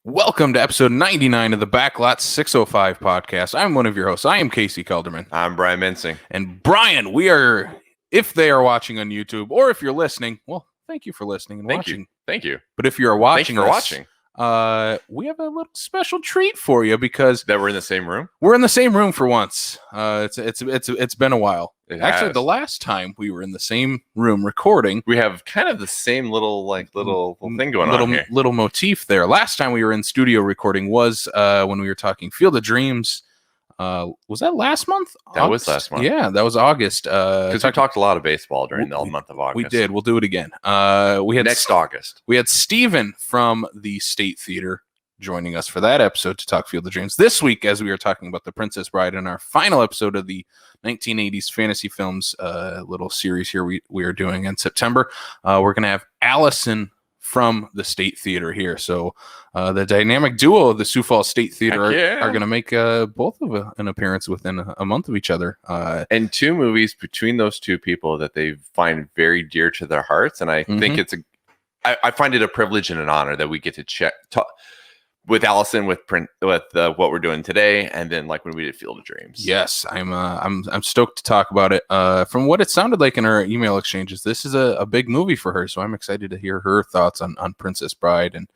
Welcome to episode 99 of the Backlot 605 podcast. I'm one of your hosts. I am Casey Kelderman. I'm Brian Mensing. And Brian, if they are watching on YouTube, or if you're listening, well, thank you for listening and watching. Thank you. But if you're watching watching. We have a little special treat for you because that we're in the same room. We're in the same room for once. It's been a while. Actually, the last time we were in the same room recording, we have kind of the same little thing going on here. Little motif there. Last time we were in studio recording was when we were talking Field of Dreams. Was that last month? That was last month. Yeah, that was August. Because we talked a lot of baseball during the month of August. We did. We'll do it again. We had next August. We had Steven from the State Theatre joining us for that episode to talk Field of Dreams. This week, as we were talking about The Princess Bride in our final episode of the 1980s fantasy films little series here we are doing in September, we're going to have Allison from the State Theatre here. So the dynamic duo of the Sioux Falls State Theatre are going to make both of an appearance within a month of each other. And two movies between those two people that they find very dear to their hearts. And I think I find it a privilege and an honor that we get to talk with Allison, with what we're doing today, and then like when we did Field of Dreams. Yes, I'm stoked to talk about it. From what it sounded like in our email exchanges, this is a big movie for her, so I'm excited to hear her thoughts on Princess Bride. And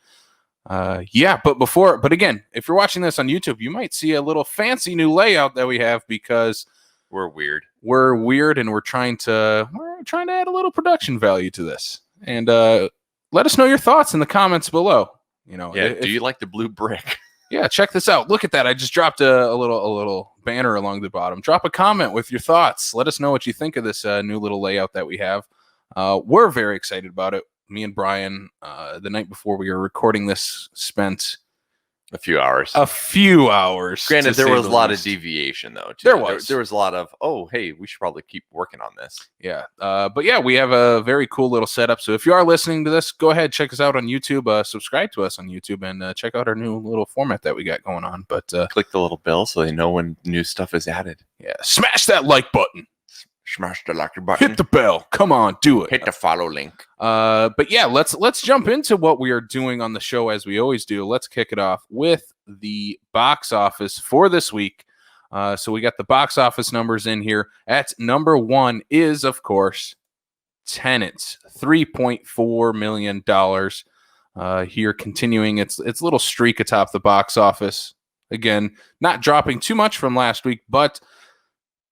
but again, if you're watching this on YouTube, you might see a little fancy new layout that we have because we're weird. And we're trying to add a little production value to this. And let us know your thoughts in the comments below. Do you like the blue brick? Yeah, check this out. Look at that. I just dropped a little banner along the bottom. Drop a comment with your thoughts. Let us know what you think of this new little layout that we have. We're very excited about it. Me and Brian, the night before we were recording this, spent a few hours. Granted, there was a lot of deviation, though. Too. There was a lot of, hey, we should probably keep working on this. Yeah. But yeah, we have a very cool little setup. So if you are listening to this, go ahead, check us out on YouTube. Subscribe to us on YouTube and check out our new little format that we got going on. But click the little bell so they know when new stuff is added. Yeah. Smash that like button. Smash the like button. Hit the bell. Come on, do it. Hit the follow link. But yeah, let's jump into what we are doing on the show as we always do. Let's kick it off with the box office for this week. So we got the box office numbers in here. At number one is, of course, Tenet, $3.4 million. Here continuing its little streak atop the box office. Again, not dropping too much from last week, but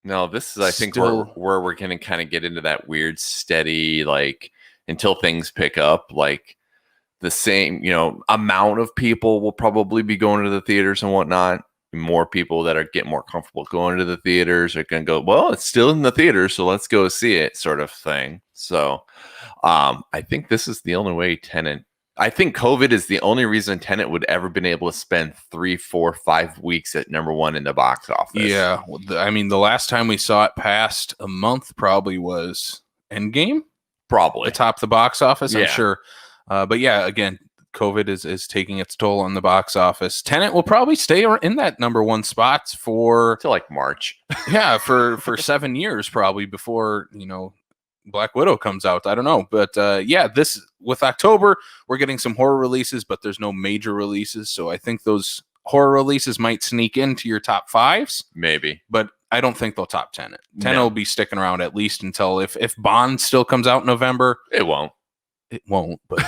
no, this is, I think, where we're going to kind of get into that weird, steady, like, until things pick up, like, the same, amount of people will probably be going to the theaters and whatnot. More people that are getting more comfortable going to the theaters are going to go, well, it's still in the theaters, so let's go see it, sort of thing. So I think this is the only way I think COVID is the only reason Tenet would ever been able to spend 3, 4, 5 weeks at number one in the box office. Yeah. I mean, the last time we saw it past a month probably was Endgame. Probably. Atop the box office, yeah. I'm sure. But yeah, again, COVID is taking its toll on the box office. Tenet will probably stay in that number one spot till like March. Yeah, for 7 years probably before, Black Widow comes out. I don't know. But yeah, this with October, we're getting some horror releases, but there's no major releases. So I think those horror releases might sneak into your top fives. Maybe. But I don't think they'll top Tenet. Tenet will be sticking around at least until if Bond still comes out in November. It won't. It won't, but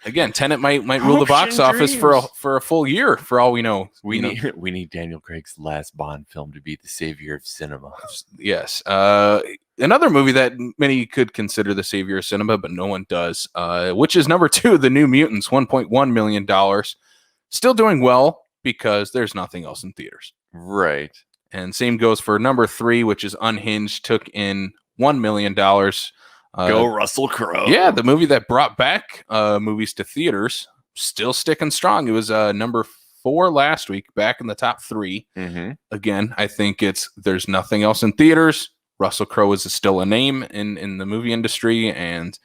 again, Tenet might rule the box office for a full year, for all we know. We need Daniel Craig's last Bond film to be the savior of cinema. Yes. Another movie that many could consider the savior of cinema, but no one does, which is number two, The New Mutants, $1.1 million. Still doing well because there's nothing else in theaters. Right. And same goes for number three, which is Unhinged, took in $1 million. Go Russell Crowe. Yeah, the movie that brought back movies to theaters, still sticking strong. It was number 4 last week, back in the top 3. Mm-hmm. Again, I think there's nothing else in theaters. Russell Crowe is still a name in the movie industry, and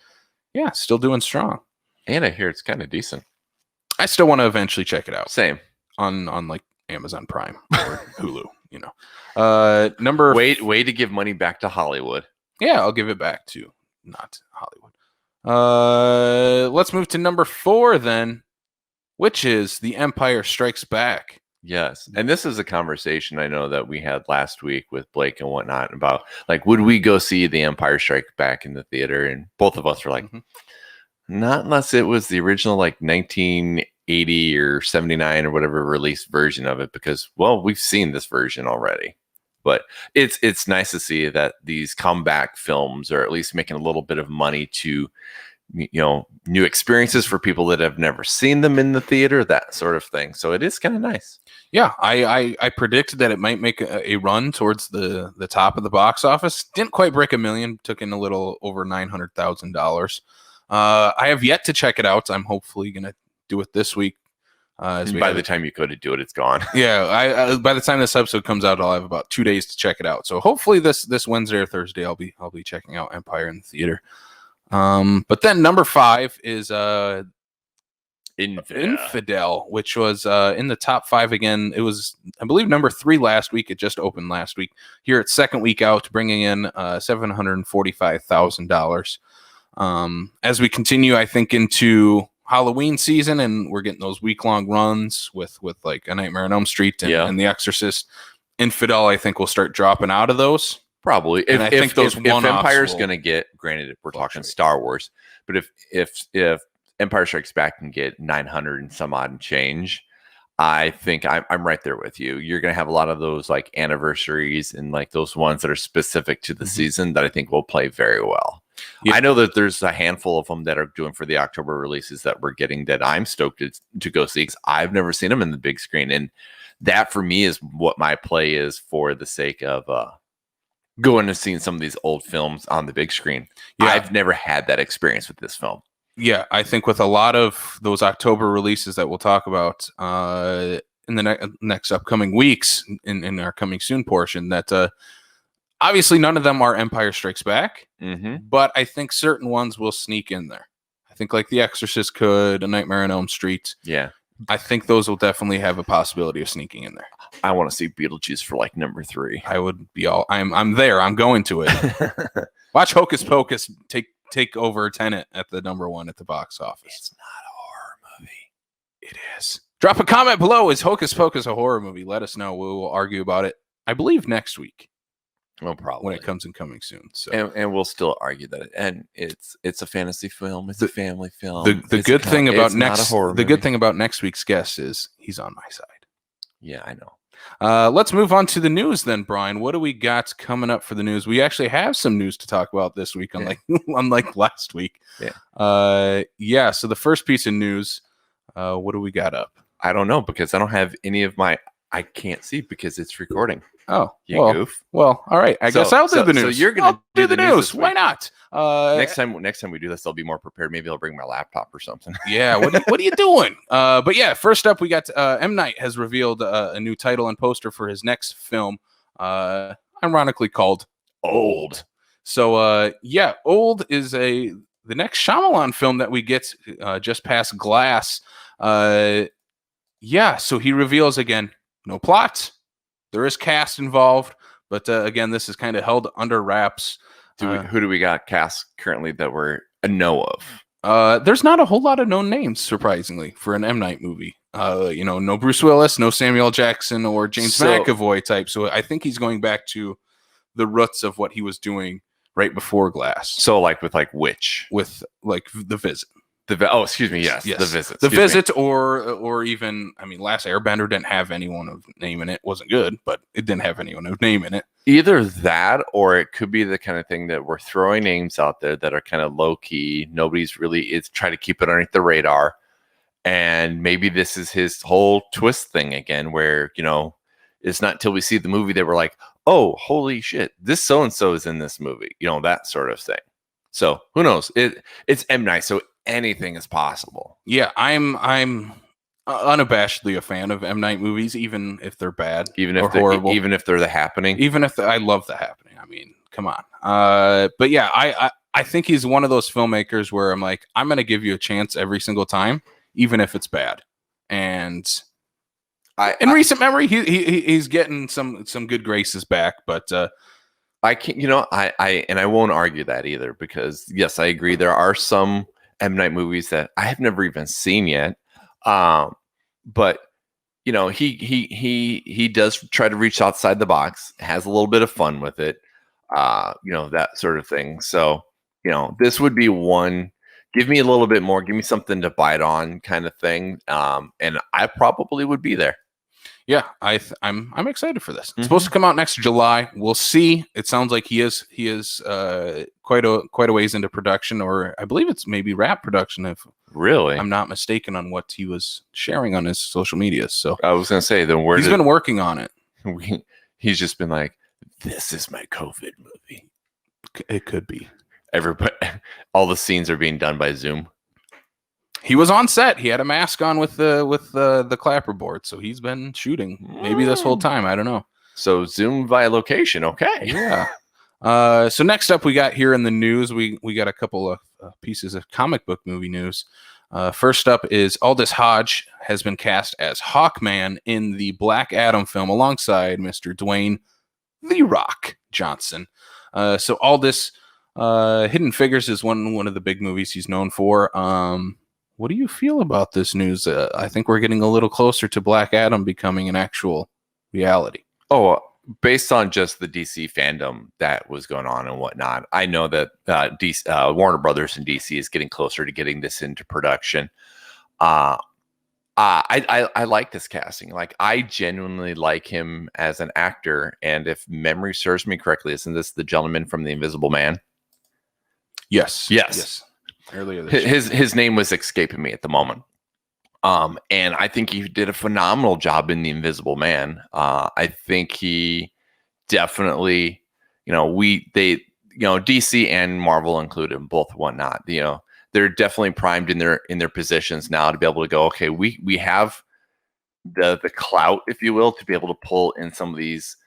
yeah, still doing strong. And I hear it's kind of decent. I still want to eventually check it out. Same. On like Amazon Prime or Hulu, way to give money back to Hollywood. Yeah, I'll give it back to not Hollywood. Let's move to number 4 then. which is The Empire Strikes Back. Yes. And this is a conversation I know that we had last week with Blake and whatnot about, like, would we go see The Empire Strikes Back in the theater? And both of us were like, not unless it was the original, like, 1980 or 79 or whatever released version of it, because, well, we've seen this version already. But it's nice to see that these comeback films are at least making a little bit of money to, new experiences for people that have never seen them in the theater, that sort of thing. So it is kind of nice. Yeah, I predicted that it might make a run towards the top of the box office. Didn't quite break $1 million, took in a little over $900,000. I have yet to check it out. I'm hopefully going to do it this week. By the time you go to do it, it's gone. Yeah, I by the time this episode comes out, I'll have about 2 days to check it out. So hopefully this Wednesday or Thursday, I'll be checking out Empire in the theater. But then number 5 is Infidel, which was in the top 5 again. It was, I believe, number 3 last week. It just opened last week. Here it's second week out, bringing in $745,000. As we continue, I think, into Halloween season, and we're getting those week-long runs with like A Nightmare on Elm Street and The Exorcist. Infidel, I think, will start dropping out of those. Probably. And I think those if Empire's going to get, granted, we're talking Star Wars, but if Empire Strikes Back can get 900 and some odd and change, I think I'm right there with you. You're going to have a lot of those like anniversaries and like those ones that are specific to the season that I think will play very well. Yeah. I know that there's a handful of them that are doing for the October releases that we're getting that I'm stoked to go see, because I've never seen them in the big screen. And that for me is what my play is for the sake of going and seeing some of these old films on the big screen. Yeah. I've never had that experience with this film. Yeah, I think with a lot of those October releases that we'll talk about in the next upcoming weeks in our coming soon portion, that obviously none of them are Empire Strikes Back, but I think certain ones will sneak in there. I think like The Exorcist could, A Nightmare on Elm Street. Yeah. I think those will definitely have a possibility of sneaking in there. I want to see Beetlejuice for like number 3. I would be I'm there. I'm going to it. Watch Hocus Pocus take over Tenet at the number 1 at the box office. It's not a horror movie. It is. Drop a comment below. Is Hocus Pocus a horror movie? Let us know. We will argue about it, I believe, next week. Well, probably when it comes in coming soon. So and we'll still argue that it's a fantasy film. It's a family film. The good thing about next week's guest is he's on my side. Yeah, I know. Let's move on to the news then, Brian. What do we got coming up for the news? We actually have some news to talk about this week, unlike last week. Yeah. So the first piece of news, what do we got up? I don't know, because I don't have any of my. I can't see because it's recording. Oh, goof. Well, all right. I guess I'll do the news. So you're gonna do the news. Why not? Next time we do this, I'll be more prepared. Maybe I'll bring my laptop or something. Yeah. What are you doing? But yeah, first up, we got M. Night has revealed a new title and poster for his next film, ironically called Old. So Old is the next Shyamalan film that we get just past Glass. So he reveals again, no plot. There is cast involved, but again, this is kind of held under wraps. Who do we got cast currently that we're a know of? There's not a whole lot of known names, surprisingly, for an M. Night movie. No Bruce Willis, no Samuel Jackson or James McAvoy type. So I think he's going back to the roots of what he was doing right before Glass. So like with like Witch, with like The Visit. Excuse me. Yes. The Visit. The Visit, or even, Last Airbender didn't have anyone of name in it. Wasn't good, but it didn't have anyone of name in it. Either that, or it could be the kind of thing that we're throwing names out there that are kind of low key. Nobody's really is trying to keep it underneath the radar, and maybe this is his whole twist thing again, where it's not till we see the movie that we're like, oh, holy shit, this so and so is in this movie. That sort of thing. So who knows? It's M. Night, so anything is possible. Yeah, I'm unabashedly a fan of M. Night movies, even if they're bad, even if they're horrible, even if they're The Happening, I love The Happening. Come on. But yeah, I think he's one of those filmmakers where I'm like, I'm going to give you a chance every single time, even if it's bad. And in recent memory, he's getting some good graces back, but I can't. I won't argue that either, because yes, I agree. There are some M. Night movies that I have never even seen yet. But he does try to reach outside the box, has a little bit of fun with it, that sort of thing. So, this would be one. Give me a little bit more. Give me something to bite on, kind of thing. And I probably would be there. Yeah, I'm excited for this. It's supposed to come out next July. We'll see. It sounds like he is quite a ways into production, or I believe it's maybe wrap production, if really I'm not mistaken on what he was sharing on his social media. So I was gonna say, then he's been working on it. He's just been like, this is my COVID movie. It could be. Everybody, all the scenes are being done by Zoom. He was on set. He had a mask on with the clapperboard, so he's been shooting maybe this whole time. I don't know. So Zoom via location, okay? Yeah. So next up, we got here in the news, we got a couple of pieces of comic book movie news. First up is Aldous Hodge has been cast as Hawkman in the Black Adam film alongside Mr. Dwayne "The Rock" Johnson. So Aldous, Hidden Figures is one of the big movies he's known for. What do you feel about this news? I think we're getting a little closer to Black Adam becoming an actual reality. Oh, based on just the DC fandom that was going on and whatnot, I know that Warner Brothers and DC is getting closer to getting this into production. I like this casting. Like, I genuinely like him as an actor. And if memory serves me correctly, isn't this the gentleman from The Invisible Man? Yes. Earlier this year. His name was escaping me at the moment. And I think he did a phenomenal job in The Invisible Man. I think he definitely, DC and Marvel included, both whatnot, they're definitely primed in their positions now to be able to go, okay, we have the clout, if you will, to be able to pull in some of these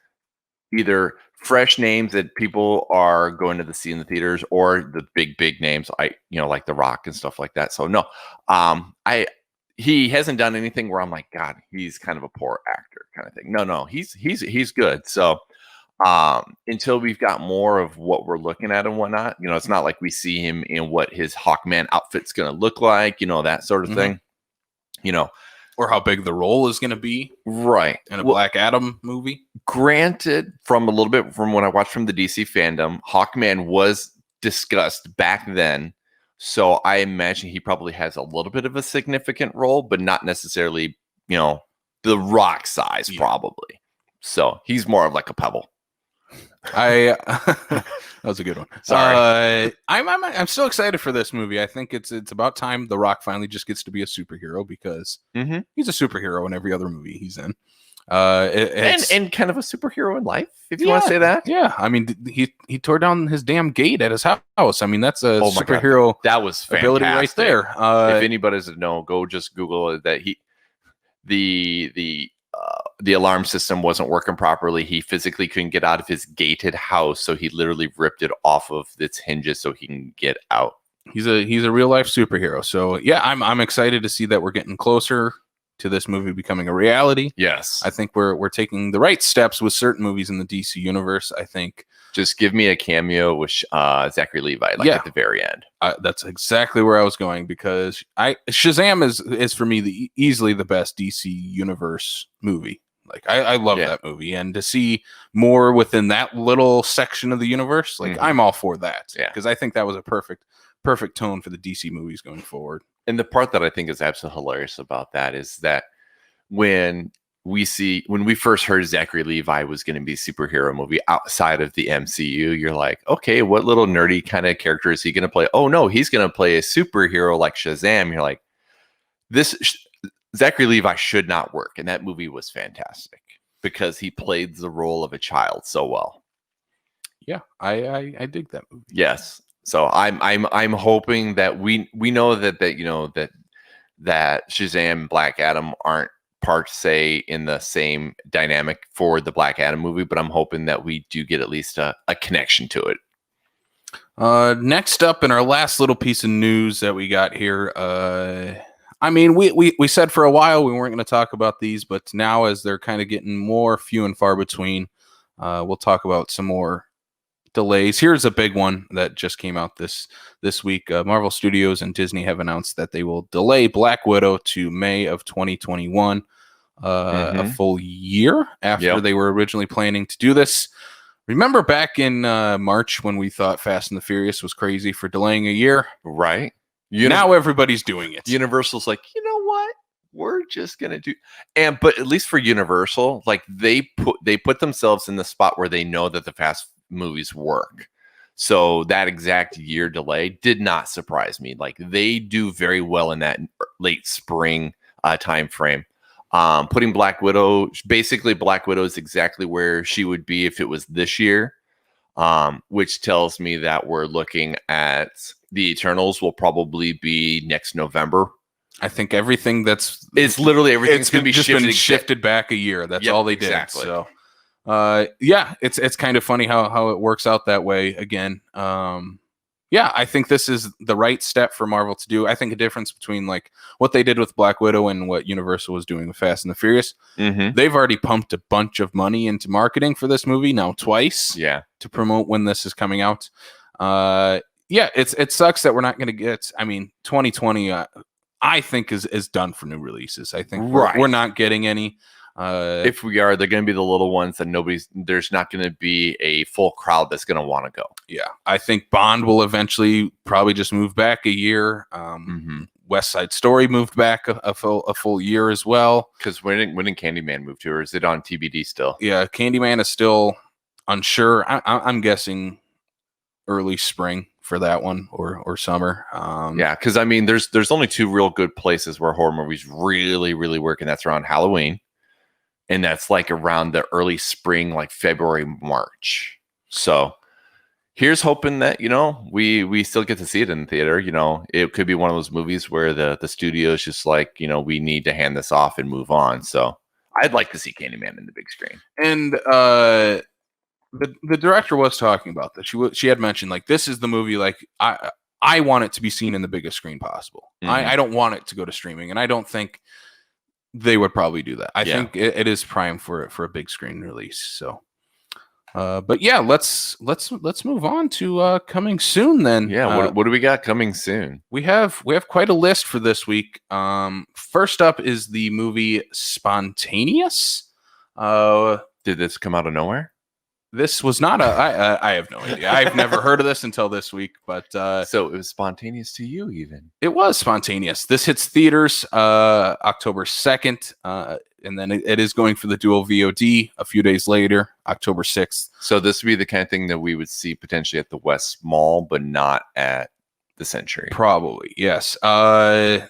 either fresh names that people are going to see in the theaters, or the big names, like The Rock and stuff like that. So no, he hasn't done anything where I'm like, God, he's kind of a poor actor kind of thing. No, he's good. So until we've got more of what we're looking at and whatnot, it's not like we see him in what his Hawkman outfit's going to look like, that sort of thing, or how big the role is going to be, right, in a Black Adam movie. Granted, from a little bit from what I watched from the DC fandom, Hawkman was discussed back then, so I imagine he probably has a little bit of a significant role, but not necessarily, the Rock size, probably. So he's more of like a pebble. That was a good one. Sorry. I'm still excited for this movie. I think it's about time The Rock finally just gets to be a superhero, because he's a superhero in every other movie he's in. And kind of a superhero in life, if you want to say that. Yeah, I mean, he tore down his damn gate at his house. I mean, that's a superhero. God. That was fantastic. Ability right there. If anybody doesn't know, go just Google it. That the alarm system wasn't working properly. He physically couldn't get out of his gated house, so he literally ripped it off of its hinges so he can get out. He's a real life superhero. So yeah, I'm excited to see that we're getting closer to this movie becoming a reality. Yes, I think we're taking the right steps with certain movies in the DC universe. I think just give me a cameo with Zachary Levi, at the very end. That's exactly where I was going, because Shazam is for me easily the best DC universe movie. Like, I love that movie, and to see more within that little section of the universe, I'm all for that. Yeah, because I think that was a perfect tone for the DC movies going forward. And the part that I think is absolutely hilarious about that is that when we first heard Zachary Levi was going to be a superhero movie outside of the MCU, you're like, okay, what little nerdy kind of character is he going to play? Oh no, he's going to play a superhero like Shazam. You're like, Zachary Levi should not work. And that movie was fantastic because he played the role of a child so well. Yeah, I dig that movie. Yes. So I'm hoping that we know that Shazam and Black Adam aren't per se in the same dynamic for the Black Adam movie, but I'm hoping that we do get at least a connection to it. Next up, in our last little piece of news that we got here, I mean, we said for a while we weren't going to talk about these, but now as they're kind of getting more few and far between, we'll talk about some more delays. Here's a big one that just came out this week. Marvel Studios and Disney have announced that they will delay Black Widow to May of 2021, a full year after they were originally planning to do this. Remember back in March when we thought Fast and the Furious was crazy for delaying a year? Right. Now everybody's doing it. Universal's like, you know what? We're just gonna do, but at least for Universal, like they put themselves in the spot where they know that the Fast movies work. So that exact year delay did not surprise me. Like they do very well in that late spring time frame. Putting Black Widow is exactly where she would be if it was this year, which tells me that we're looking at the Eternals will probably be next November. I think everything's going to be shifted back a year. That's all they did. Exactly. So, it's kind of funny how it works out that way again. I think this is the right step for Marvel to do. I think a difference between like what they did with Black Widow and what Universal was doing with Fast and the Furious. They've already pumped a bunch of money into marketing for this movie now twice. To promote when this is coming out. It sucks that we're not going to get. I mean, 2020. I think is done for new releases. I think we're not getting any. If we are, they're going to be the little ones that there's not going to be a full crowd that's going to want to go. Yeah. I think Bond will eventually probably just move back a year. West Side Story moved back a full year as well. Because when did Candyman move to, or is it on TBD still? Yeah. Candyman is still unsure. I'm guessing early spring for that one or summer. Because I mean there's only two real good places where horror movies really, really work, and that's around Halloween, and that's like around the early spring, like February, March. So here's hoping that we still get to see it in the theater. It could be one of those movies where the studio is just like, we need to hand this off and move on. So I'd like to see Candyman in the big screen. And the director was talking about this. She had mentioned like this is the movie like I want it to be seen in the biggest screen possible. I don't want it to go to streaming, and I don't think they would probably do that. I think it is prime for a big screen release. So, let's move on to coming soon then. Yeah, what do we got coming soon? We have quite a list for this week. First up is the movie Spontaneous. Did this come out of nowhere? This was not I have no idea. I've never heard of this until this week, but so it was spontaneous to you even. It was spontaneous. This hits theaters October 2nd, and then it is going for the dual VOD a few days later, October 6th. So this would be the kind of thing that we would see potentially at the West Mall, but not at the Century. Probably, yes. It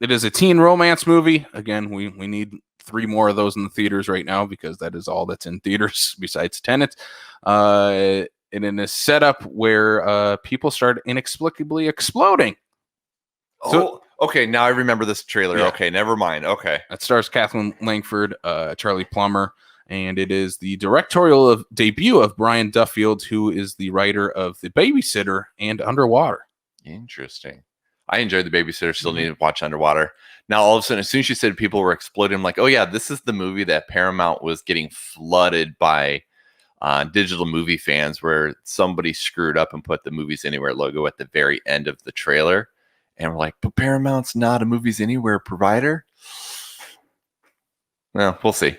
is a teen romance movie. Again, we need 3 more of those in the theaters right now because that is all that's in theaters besides Tenet. And in a setup where people start inexplicably exploding. Okay. Now I remember this trailer. Yeah. Okay, never mind. Okay. It stars Kathleen Langford, Charlie Plummer, and it is the directorial debut of Brian Duffield, who is the writer of The Babysitter and Underwater. Interesting. I enjoyed The Babysitter. Still need to watch Underwater. Now, all of a sudden, as soon as you said people were exploding, I'm like, oh, yeah, this is the movie that Paramount was getting flooded by digital movie fans where somebody screwed up and put the Movies Anywhere logo at the very end of the trailer. And we're like, but Paramount's not a Movies Anywhere provider? Well, we'll see.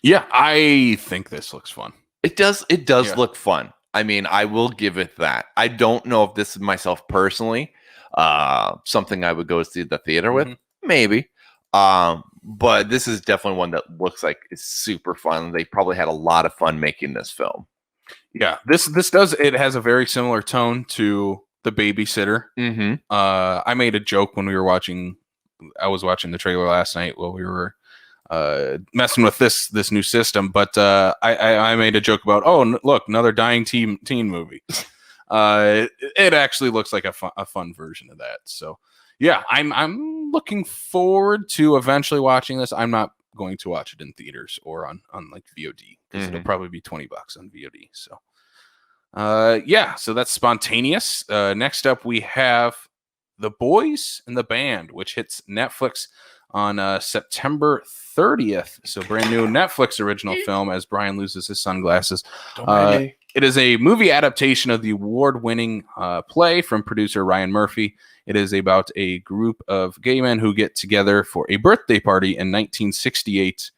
Yeah, I think this looks fun. It does look fun. I mean, I will give it that. I don't know if this is myself personally. Something I would go see the theater with, maybe. But this is definitely one that looks like it's super fun. They probably had a lot of fun making this film. Yeah, this it has a very similar tone to The Babysitter. I made a joke when we were watching. I was watching the trailer last night while we were messing with this new system, but I made a joke about look, another dying teen movie. It actually looks like a fun version of that. So yeah, I'm looking forward to eventually watching this. I'm not going to watch it in theaters or on like VOD because it'll probably be $20 on VOD. So so that's Spontaneous. Next up we have The Boys and the Band, which hits Netflix on September 30th. So brand new Netflix original film as Brian loses his sunglasses. It is a movie adaptation of the award-winning play from producer Ryan Murphy. It is about a group of gay men who get together for a birthday party in 1968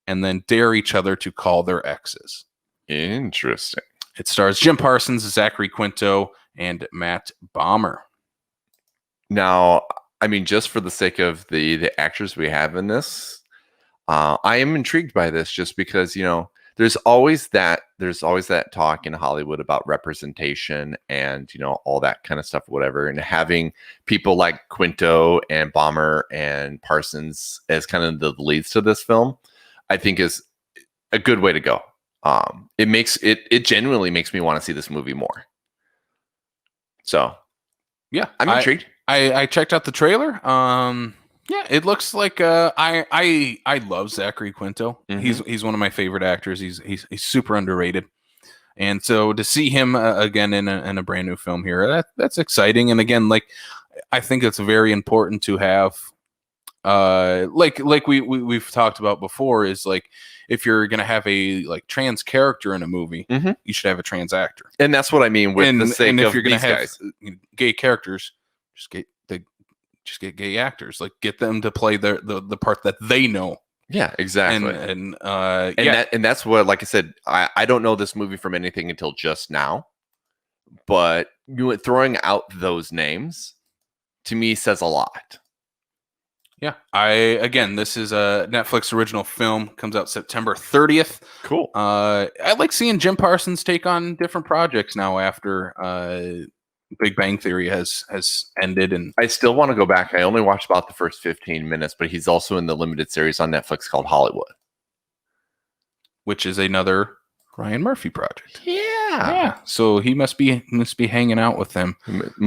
and then dare each other to call their exes. Interesting. It stars Jim Parsons, Zachary Quinto, and Matt Bomer. Now, I mean, just for the sake of the actors we have in this, I am intrigued by this just because, there's always that talk in Hollywood about representation and, all that kind of stuff, whatever. And having people like Quinto and Bomer and Parsons as kind of the leads to this film, I think is a good way to go. It genuinely makes me want to see this movie more. So, yeah, I'm intrigued. I checked out the trailer. Yeah, it looks like I love Zachary Quinto. Mm-hmm. He's one of my favorite actors. He's super underrated, and so to see him again in a brand new film here, that's exciting. And again, like I think it's very important to have, like we've talked about before, is like if you're gonna have a like trans character in a movie, you should have a trans actor, and that's what I mean with the sake of if you're gonna have guys. Gay characters, just get gay actors, like get them to play the part that they know. Yeah, exactly. And that's what, like I said, I don't know this movie from anything until just now, but throwing out those names to me says a lot. Yeah, this is a Netflix original film, comes out September 30th. Cool. I like seeing Jim Parsons take on different projects now after Big Bang Theory has ended, and I still want to go back. I only watched about the first 15 minutes, but he's also in the limited series on Netflix called Hollywood, which is another Ryan Murphy project. Yeah. So he must be hanging out with them.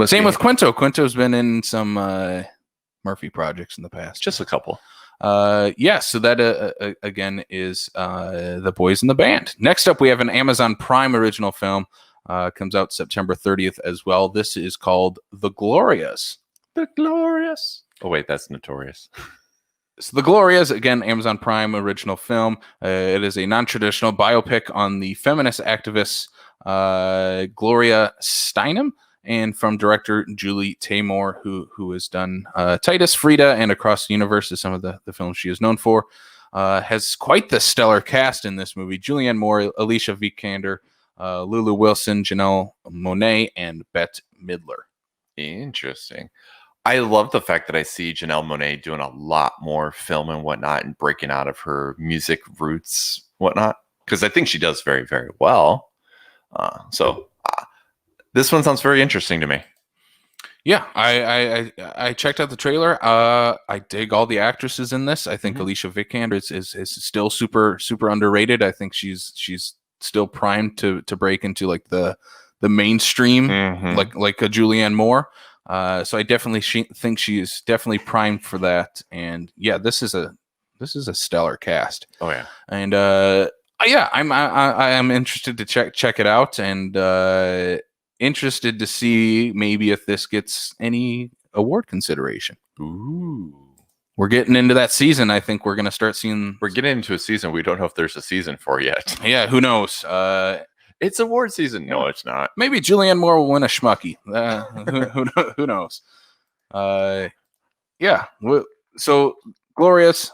Same with Quinto. Quinto's been in some Murphy projects in the past. Just a couple. So that again is The Boys in the Band. Next up, we have an Amazon Prime original film. Comes out September 30th as well. This is called The Glorias. The Glorias. Oh, wait, that's Notorious. So The Glorias, again, Amazon Prime original film. It is a non-traditional biopic on the feminist activist Gloria Steinem, and from director Julie Taymor, who has done Titus, Frida, and Across the Universe is some of the films she is known for. Has quite the stellar cast in this movie. Julianne Moore, Alicia Vikander, Lulu Wilson, Janelle Monáe, and Bette Midler. Interesting. I love the fact that I see Janelle Monáe doing a lot more film and whatnot and breaking out of her music roots, whatnot, because I think she does very, very well. So this one sounds very interesting to me. Yeah, I checked out the trailer. I dig all the actresses in this. I think Alicia Vikander is still super, super underrated. I think she's still primed to break into like the mainstream, like a Julianne Moore. So I definitely think she is definitely primed for that. And yeah, this is a stellar cast. Oh yeah, and I'm interested to check it out, and interested to see maybe if this gets any award consideration. Ooh. We're getting into that season. I think we're going to start seeing... We're getting into a season we don't know if there's a season for yet. Yeah, who knows? It's award season. No, it's not. Maybe Julianne Moore will win a Schmucky. Who knows? Yeah. So, Glorious.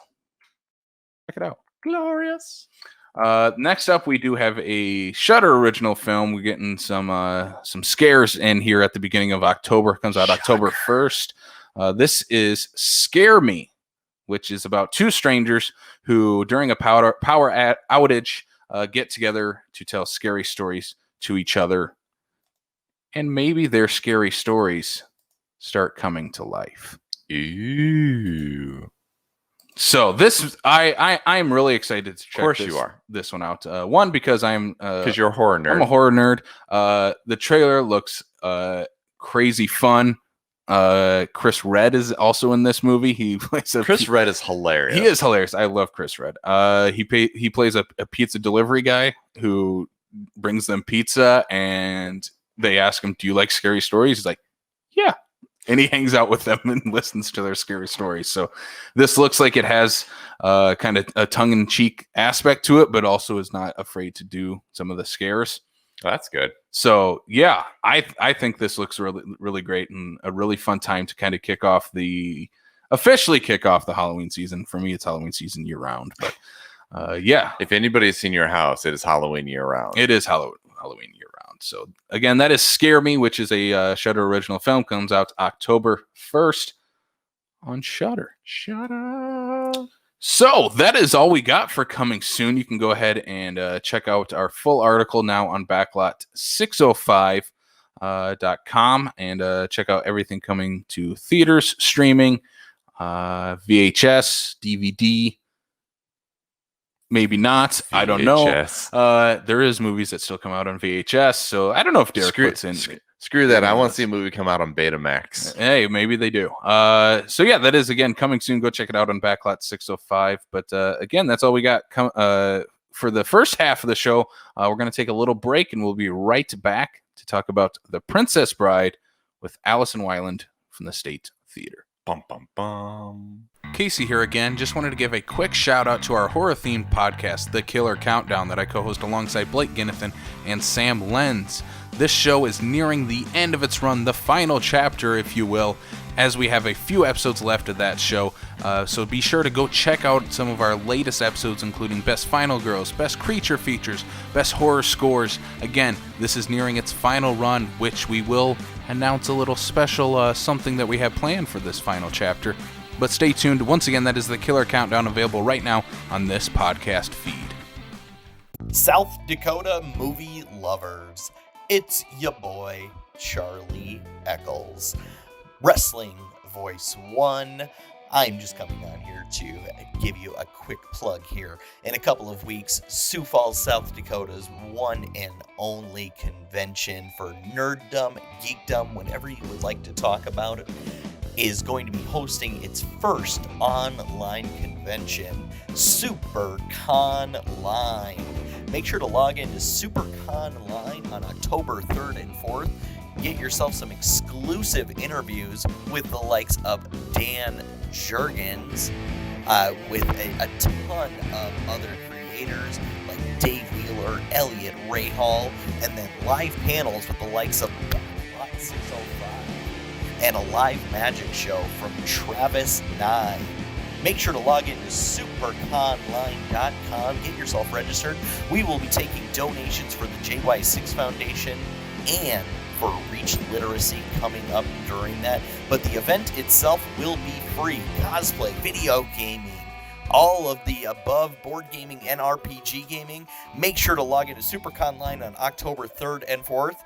Check it out. Glorious. Next up, we do have a Shudder original film. We're getting some scares in here at the beginning of October. It comes out October 1st. This is Scare Me, which is about two strangers who, during a power outage, get together to tell scary stories to each other. And maybe their scary stories start coming to life. Ooh. So this, I'm really excited to check this one out. One, because because you're a horror nerd. I'm a horror nerd. The trailer looks crazy fun. Chris Redd is also in this movie. He plays Chris Redd is hilarious. He is hilarious. I love Chris Redd. He plays a pizza delivery guy who brings them pizza, and they ask him, "Do you like scary stories?" He's like, "Yeah." And he hangs out with them and listens to their scary stories. So this looks like it has kind of a tongue-in-cheek aspect to it, but also is not afraid to do some of the scares. That's good. So yeah, I think this looks really, really great and a really fun time to kind of officially kick off the Halloween season. For me, it's Halloween season year round, but yeah. If anybody's seen your house, it is Halloween year round. It is Halloween year round. So again, that is Scare Me, which is a Shudder original film, comes out October 1st on Shudder. So that is all we got for coming soon. You can go ahead and check out our full article now on backlot605.com and check out everything coming to theaters, streaming, VHS, DVD. Maybe not. VHS. I don't know. There is movies that still come out on VHS, so I don't know if Derek puts in. Screw that. I want to see a movie come out on Betamax. Hey, maybe they do. So yeah, that is again coming soon. Go check it out on Backlot 605. But again, that's all we got for the first half of the show. We're going to take a little break, and we'll be right back to talk about The Princess Bride with Allison Weiland from the State Theatre. Bum, bum, bum. Casey here again. Just wanted to give a quick shout out to our horror-themed podcast, The Killer Countdown, that I co-host alongside Blake Ginnethan and Sam Lenz. This show is nearing the end of its run, the final chapter, if you will, as we have a few episodes left of that show. So be sure to go check out some of our latest episodes, including Best Final Girls, Best Creature Features, Best Horror Scores. Again, this is nearing its final run, which we will announce a little special something that we have planned for this final chapter. But stay tuned. Once again, that is The Killer Countdown, available right now on this podcast feed. South Dakota movie lovers, it's your boy, Charlie Eccles. Wrestling Voice 1. I'm just coming on here to give you a quick plug here. In a couple of weeks, Sioux Falls, South Dakota's one and only convention for nerddom, geekdom, whenever you would like to talk about it, is going to be hosting its first online convention, SuperCon Line. Make sure to log into SuperCon Line on October 3rd and 4th. Get yourself some exclusive interviews with the likes of Dan Jurgens, with a ton of other creators like Dave Wheeler, Elliot Rahal, and then live panels with the likes of Backlot 605 and a live magic show from Travis 9. Make sure to log into superconline.com, get yourself registered. We will be taking donations for the JY6 Foundation and for Reach Literacy coming up during that. But the event itself will be free. Cosplay, video gaming, all of the above, board gaming and RPG gaming. Make sure to log into SuperCon Line on October 3rd and 4th,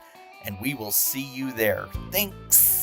and we will see you there. Thanks.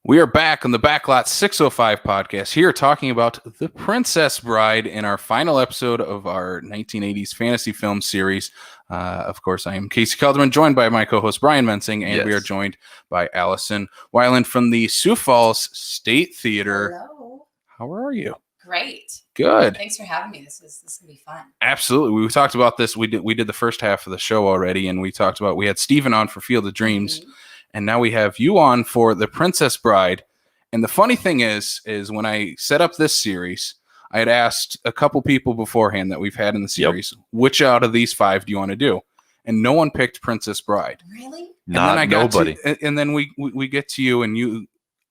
We are back on the Backlot 605 podcast here talking about The Princess Bride in our final episode of our 1980s fantasy film series. Of course, I am Casey Calderman, joined by my co-host Brian Mensing, and we are joined by Allison Weiland from the Sioux Falls State Theatre. Hello. How are you? Great. Good. Thanks for having me. This is going to be fun. Absolutely. We talked about this. We did the first half of the show already, and we had Steven on for Field of Dreams. Mm-hmm. And now we have you on for The Princess Bride. And the funny thing is when I set up this series, I had asked a couple people beforehand that we've had in the series, which out of these 5 do you want to do? And no one picked Princess Bride. Really? Nobody. And then we get to you, and you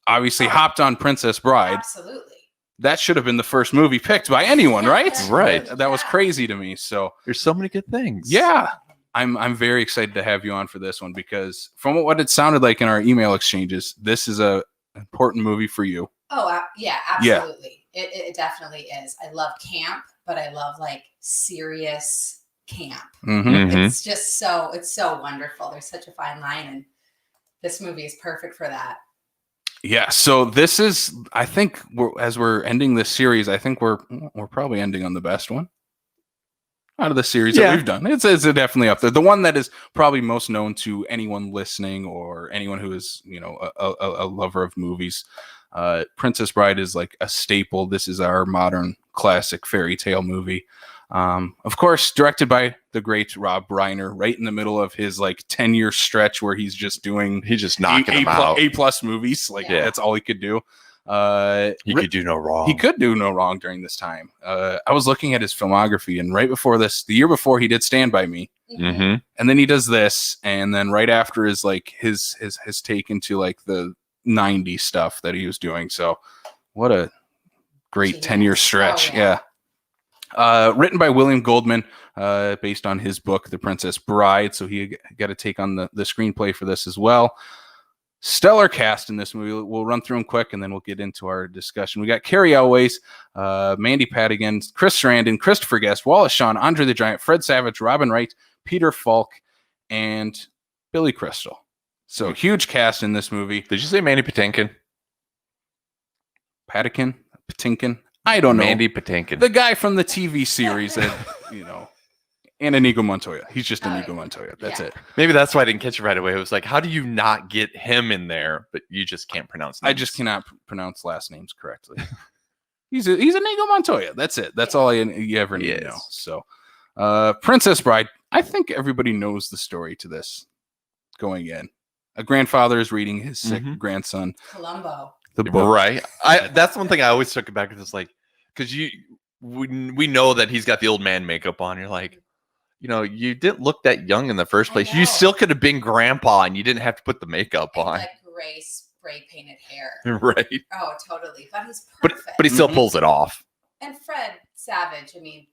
obviously hopped on Princess Bride. Absolutely. That should have been the first movie picked by anyone, right? Right. That was crazy to me. So there's so many good things. Yeah. I'm very excited to have you on for this one, because from what it sounded like in our email exchanges, this is a important movie for you. Oh, yeah, absolutely. Yeah. It definitely is. I love camp, but I love like serious camp. Mm-hmm. It's just it's so wonderful. There's such a fine line, and this movie is perfect for that. Yeah. So this is, I think as we're ending this series, I think we're probably ending on the best one out of the series that we've done. It's definitely up there. The one that is probably most known to anyone listening or anyone who is, a lover of movies. Princess Bride is like a staple. This is our modern classic fairy tale movie. Of course, directed by the great Rob Reiner, right in the middle of his 10-year stretch where he's just knocking them out. A+ movies. That's all he could do. He could do no wrong. He could do no wrong during this time. I was looking at his filmography, and right before this, the year before, he did Stand By Me. Mm-hmm. And then he does this, and then right after is like his take into like the 90s stuff that he was doing. So what a great 10-year stretch. Yeah. Written by William Goldman, based on his book, The Princess Bride. So he got to take on the screenplay for this as well. Stellar cast in this movie. We'll run through them quick, and then we'll get into our discussion. We got Carrie Elways, Mandy Patinkin, Chris Sarandon, Christopher Guest, Wallace Shawn, Andre the Giant, Fred Savage, Robin Wright, Peter Falk, and Billy Crystal. So huge cast in this movie. Did you say Mandy Patinkin? Patinkin? I don't know. Mandy Patinkin. The guy from the TV series that, and Inigo Montoya. He's just Inigo Montoya. That's it. Maybe that's why I didn't catch it right away. It was like, how do you not get him in there, but you just can't pronounce names? I just cannot pronounce last names correctly. He's Inigo Montoya. That's it. That's all you ever need to know. So, Princess Bride. I think everybody knows the story to this going in. A grandfather is reading his sick grandson Columbo. the book. Right. That's one thing I always took it back. It's like, because we know that he's got the old man makeup on. You're like, you didn't look that young in the first place. You still could have been grandpa, and you didn't have to put the makeup on. Like gray spray painted hair. Right. Oh, totally. But he's perfect. But he still pulls it off. And Fred Savage, I mean,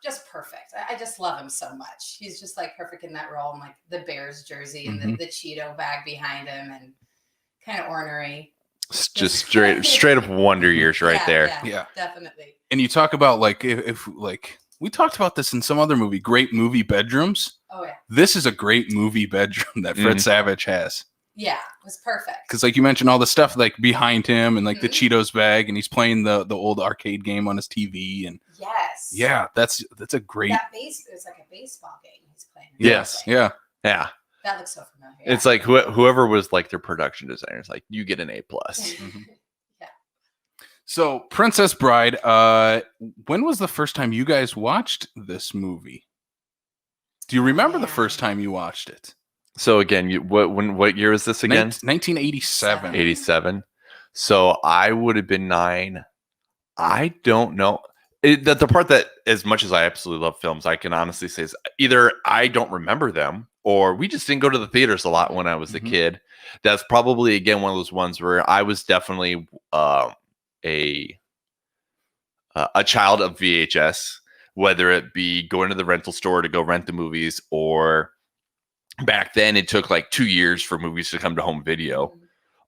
just perfect. I just love him so much. He's just like perfect in that role, and like the Bears jersey and the Cheeto bag behind him, and kind of ornery. It's just straight up Wonder Years right there. Yeah, definitely. And you talk about like if like we talked about this in some other movie, great movie bedrooms. Oh yeah. This is a great movie bedroom that Fred Savage has. Yeah, it was perfect. Because like you mentioned, all the stuff like behind him and like the Cheetos bag, and he's playing the old arcade game on his TV, and yeah, that's a great. It's like a baseball game he's playing. Yes, yeah. That looks so familiar. Yeah. It's like whoever was like their production designer is like, you get an A+. Yeah. So Princess Bride. When was the first time you guys watched this movie? Do you remember the first time you watched it? So again, what year is this again? 1987. 87. So I would have been 9. I don't know. The part that, as much as I absolutely love films, I can honestly say is either I don't remember them, or we just didn't go to the theaters a lot when I was a kid. That's probably, again, one of those ones where I was definitely a child of VHS, whether it be going to the rental store to go rent the movies, or back then it took like 2 years for movies to come to home video.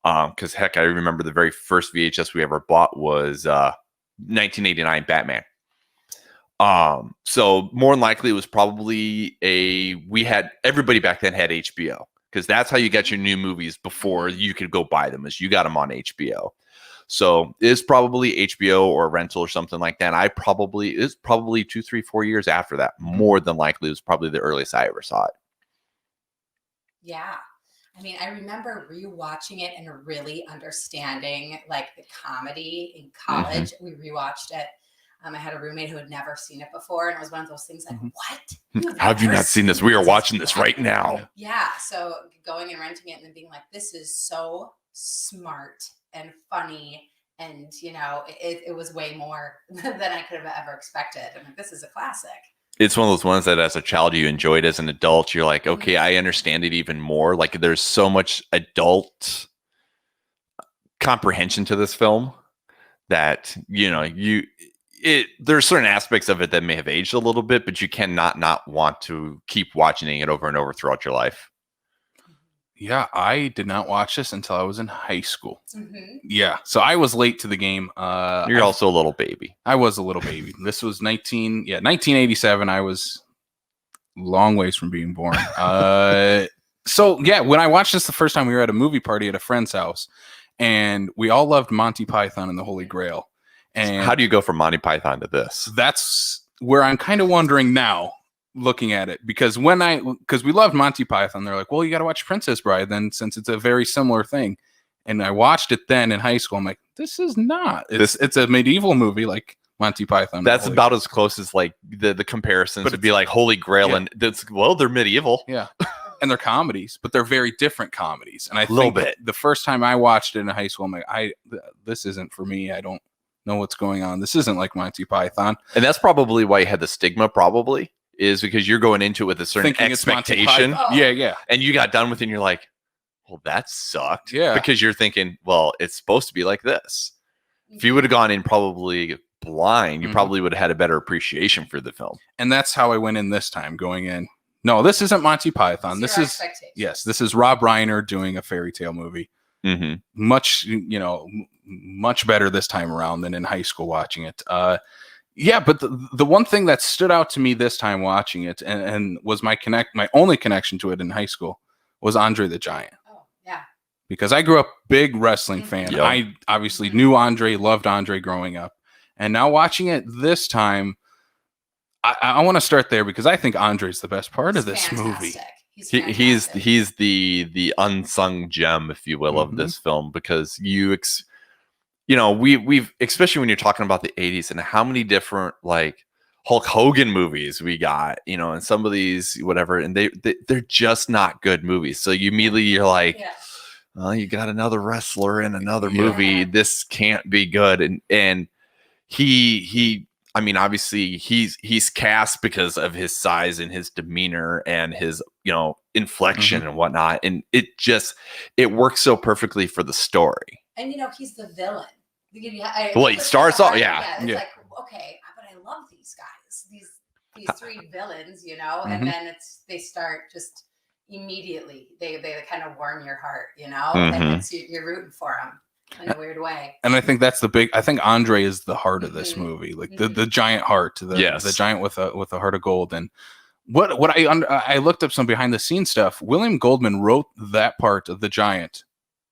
Because heck, I remember the very first VHS we ever bought was 1989 Batman. So more than likely it was probably everybody back then had HBO, because that's how you got your new movies before you could go buy them, is you got them on HBO. So it's probably HBO or rental or something like that. It's probably 2, 3, 4 years after that. More than likely it was probably the earliest I ever saw it. Yeah. I mean, I remember rewatching it and really understanding like the comedy in college. We rewatched it. I had a roommate who had never seen it before, and it was one of those things like, what? How have you not seen this? We are watching this right now. Yeah. So going and renting it and then being like, this is so smart and funny. And, it was way more than I could have ever expected. I'm like, this is a classic. It's one of those ones that as a child you enjoyed, as an adult you're like, okay, I understand it even more. Like there's so much adult comprehension to this film that, there's certain aspects of it that may have aged a little bit, but you cannot not want to keep watching it over and over throughout your life. Yeah, I did not watch this until I was in high school. Yeah, so I was late to the game. You're also a little baby. I was a little baby. This was 1987. I was long ways from being born. So yeah, when I watched this the first time, we were at a movie party at a friend's house, and we all loved Monty Python and the Holy Grail. And how do you go from Monty Python to this? That's where I'm kind of wondering now, looking at it, because we loved Monty Python, they're like, well, you got to watch Princess Bride then, since it's a very similar thing. And I watched it then in high school. I'm like, this is not. It's a medieval movie like Monty Python. That's about as close as like the comparisons would be like Holy Grail, and they're medieval. Yeah. and they're comedies, but they're very different comedies. And I Little think bit. the first time I watched it in high school, I'm like, this isn't for me. I don't know what's going on. This isn't like Monty Python. And that's probably why you had the stigma, probably, is because you're going into it with a certain Thinking it's Monty expectation. Python. Yeah. And you got done with it and you're like, well, that sucked. Yeah. Because you're thinking, well, it's supposed to be like this. If you would have gone in probably blind, you probably would have had a better appreciation for the film. And that's how I went in this time, going in. No, this isn't Monty Python. This is Rob Reiner doing a fairy tale movie. Mm-hmm. Much better this time around than in high school watching it. But the one thing that stood out to me this time watching it and was my only connection to it in high school was Andre the Giant. Oh, yeah. Because I grew up big wrestling fan. Yep. I obviously knew Andre, loved Andre growing up. And now watching it this time, I want to start there because I think Andre's the best part of this movie. He's the unsung gem, if you will, of this film, because we've especially when you're talking about the 80s and how many different like Hulk Hogan movies we got, and some of these whatever, and they're just not good movies. So you're like, well, you got another wrestler in another movie. This can't be good. And he I mean, obviously he's cast because of his size and his demeanor and his, inflection and whatnot. And it works so perfectly for the story. And he's the villain. He starts off, It's like, okay, but I love these guys, these three villains, and then they start just immediately, they kind of warm your heart, and you're rooting for them in a weird way. And I think that's I think Andre is the heart of this movie, like the giant heart, the giant with a heart of gold. And what I looked up some behind the scenes stuff. William Goldman wrote that part of the giant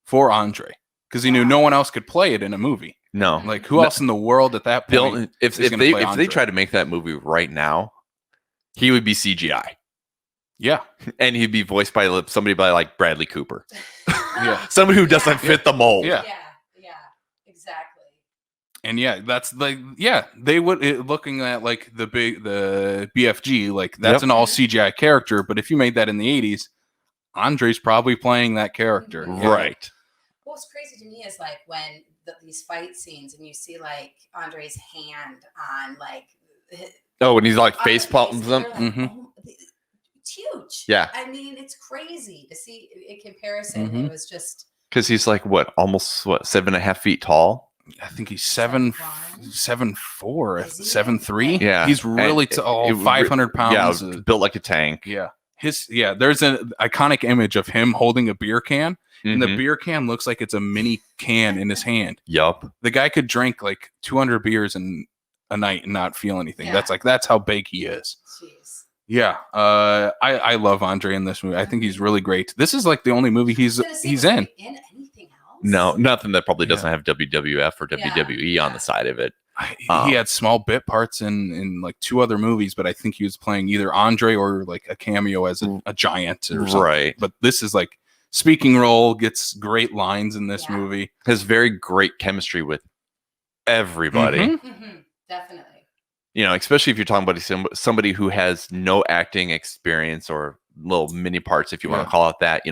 for Andre because he knew no one else could play it in a movie. No, like who else in the world at that point? If they tried to make that movie right now, he would be CGI. Yeah, and he'd be voiced by somebody like Bradley Cooper. Yeah, somebody who doesn't fit the mold. Yeah, exactly. And that's like they would looking at like the BFG, like that's an all CGI character. But if you made that in the 80s, Andre's probably playing that character, right? What's crazy to me is like when these fight scenes and you see like Andre's hand on like when he's like face palms them. Like, it's huge. Yeah, I mean it's crazy to see in comparison. It was just because he's like almost 7.5 feet tall. I think he's 7'4", 7'3". Yeah, he's really tall, 500 pounds. Yeah, built like a tank. Yeah, there's an iconic image of him holding a beer can. And the beer can looks like it's a mini can in his hand. Yup. The guy could drink like 200 beers in a night and not feel anything. Yeah. That's how big he is. Jeez. Yeah. I love Andre in this movie. I think he's really great. This is like the only movie he's in. In anything else? No, nothing that probably doesn't have WWF or WWE on the side of it. He had small bit parts in like 2 other movies, but I think he was playing either Andre or like a cameo as a giant or something. Right. But this is like speaking role, gets great lines in this movie. Has very great chemistry with everybody. Definitely. Especially if you're talking about somebody who has no acting experience or little mini parts, if you want to call it that,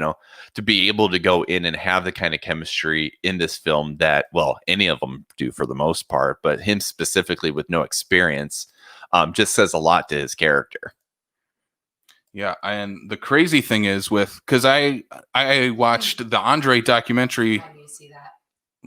to be able to go in and have the kind of chemistry in this film that, well, any of them do for the most part, but him specifically with no experience just says a lot to his character. Yeah, and the crazy thing is because I watched the Andre documentary. How do you see that?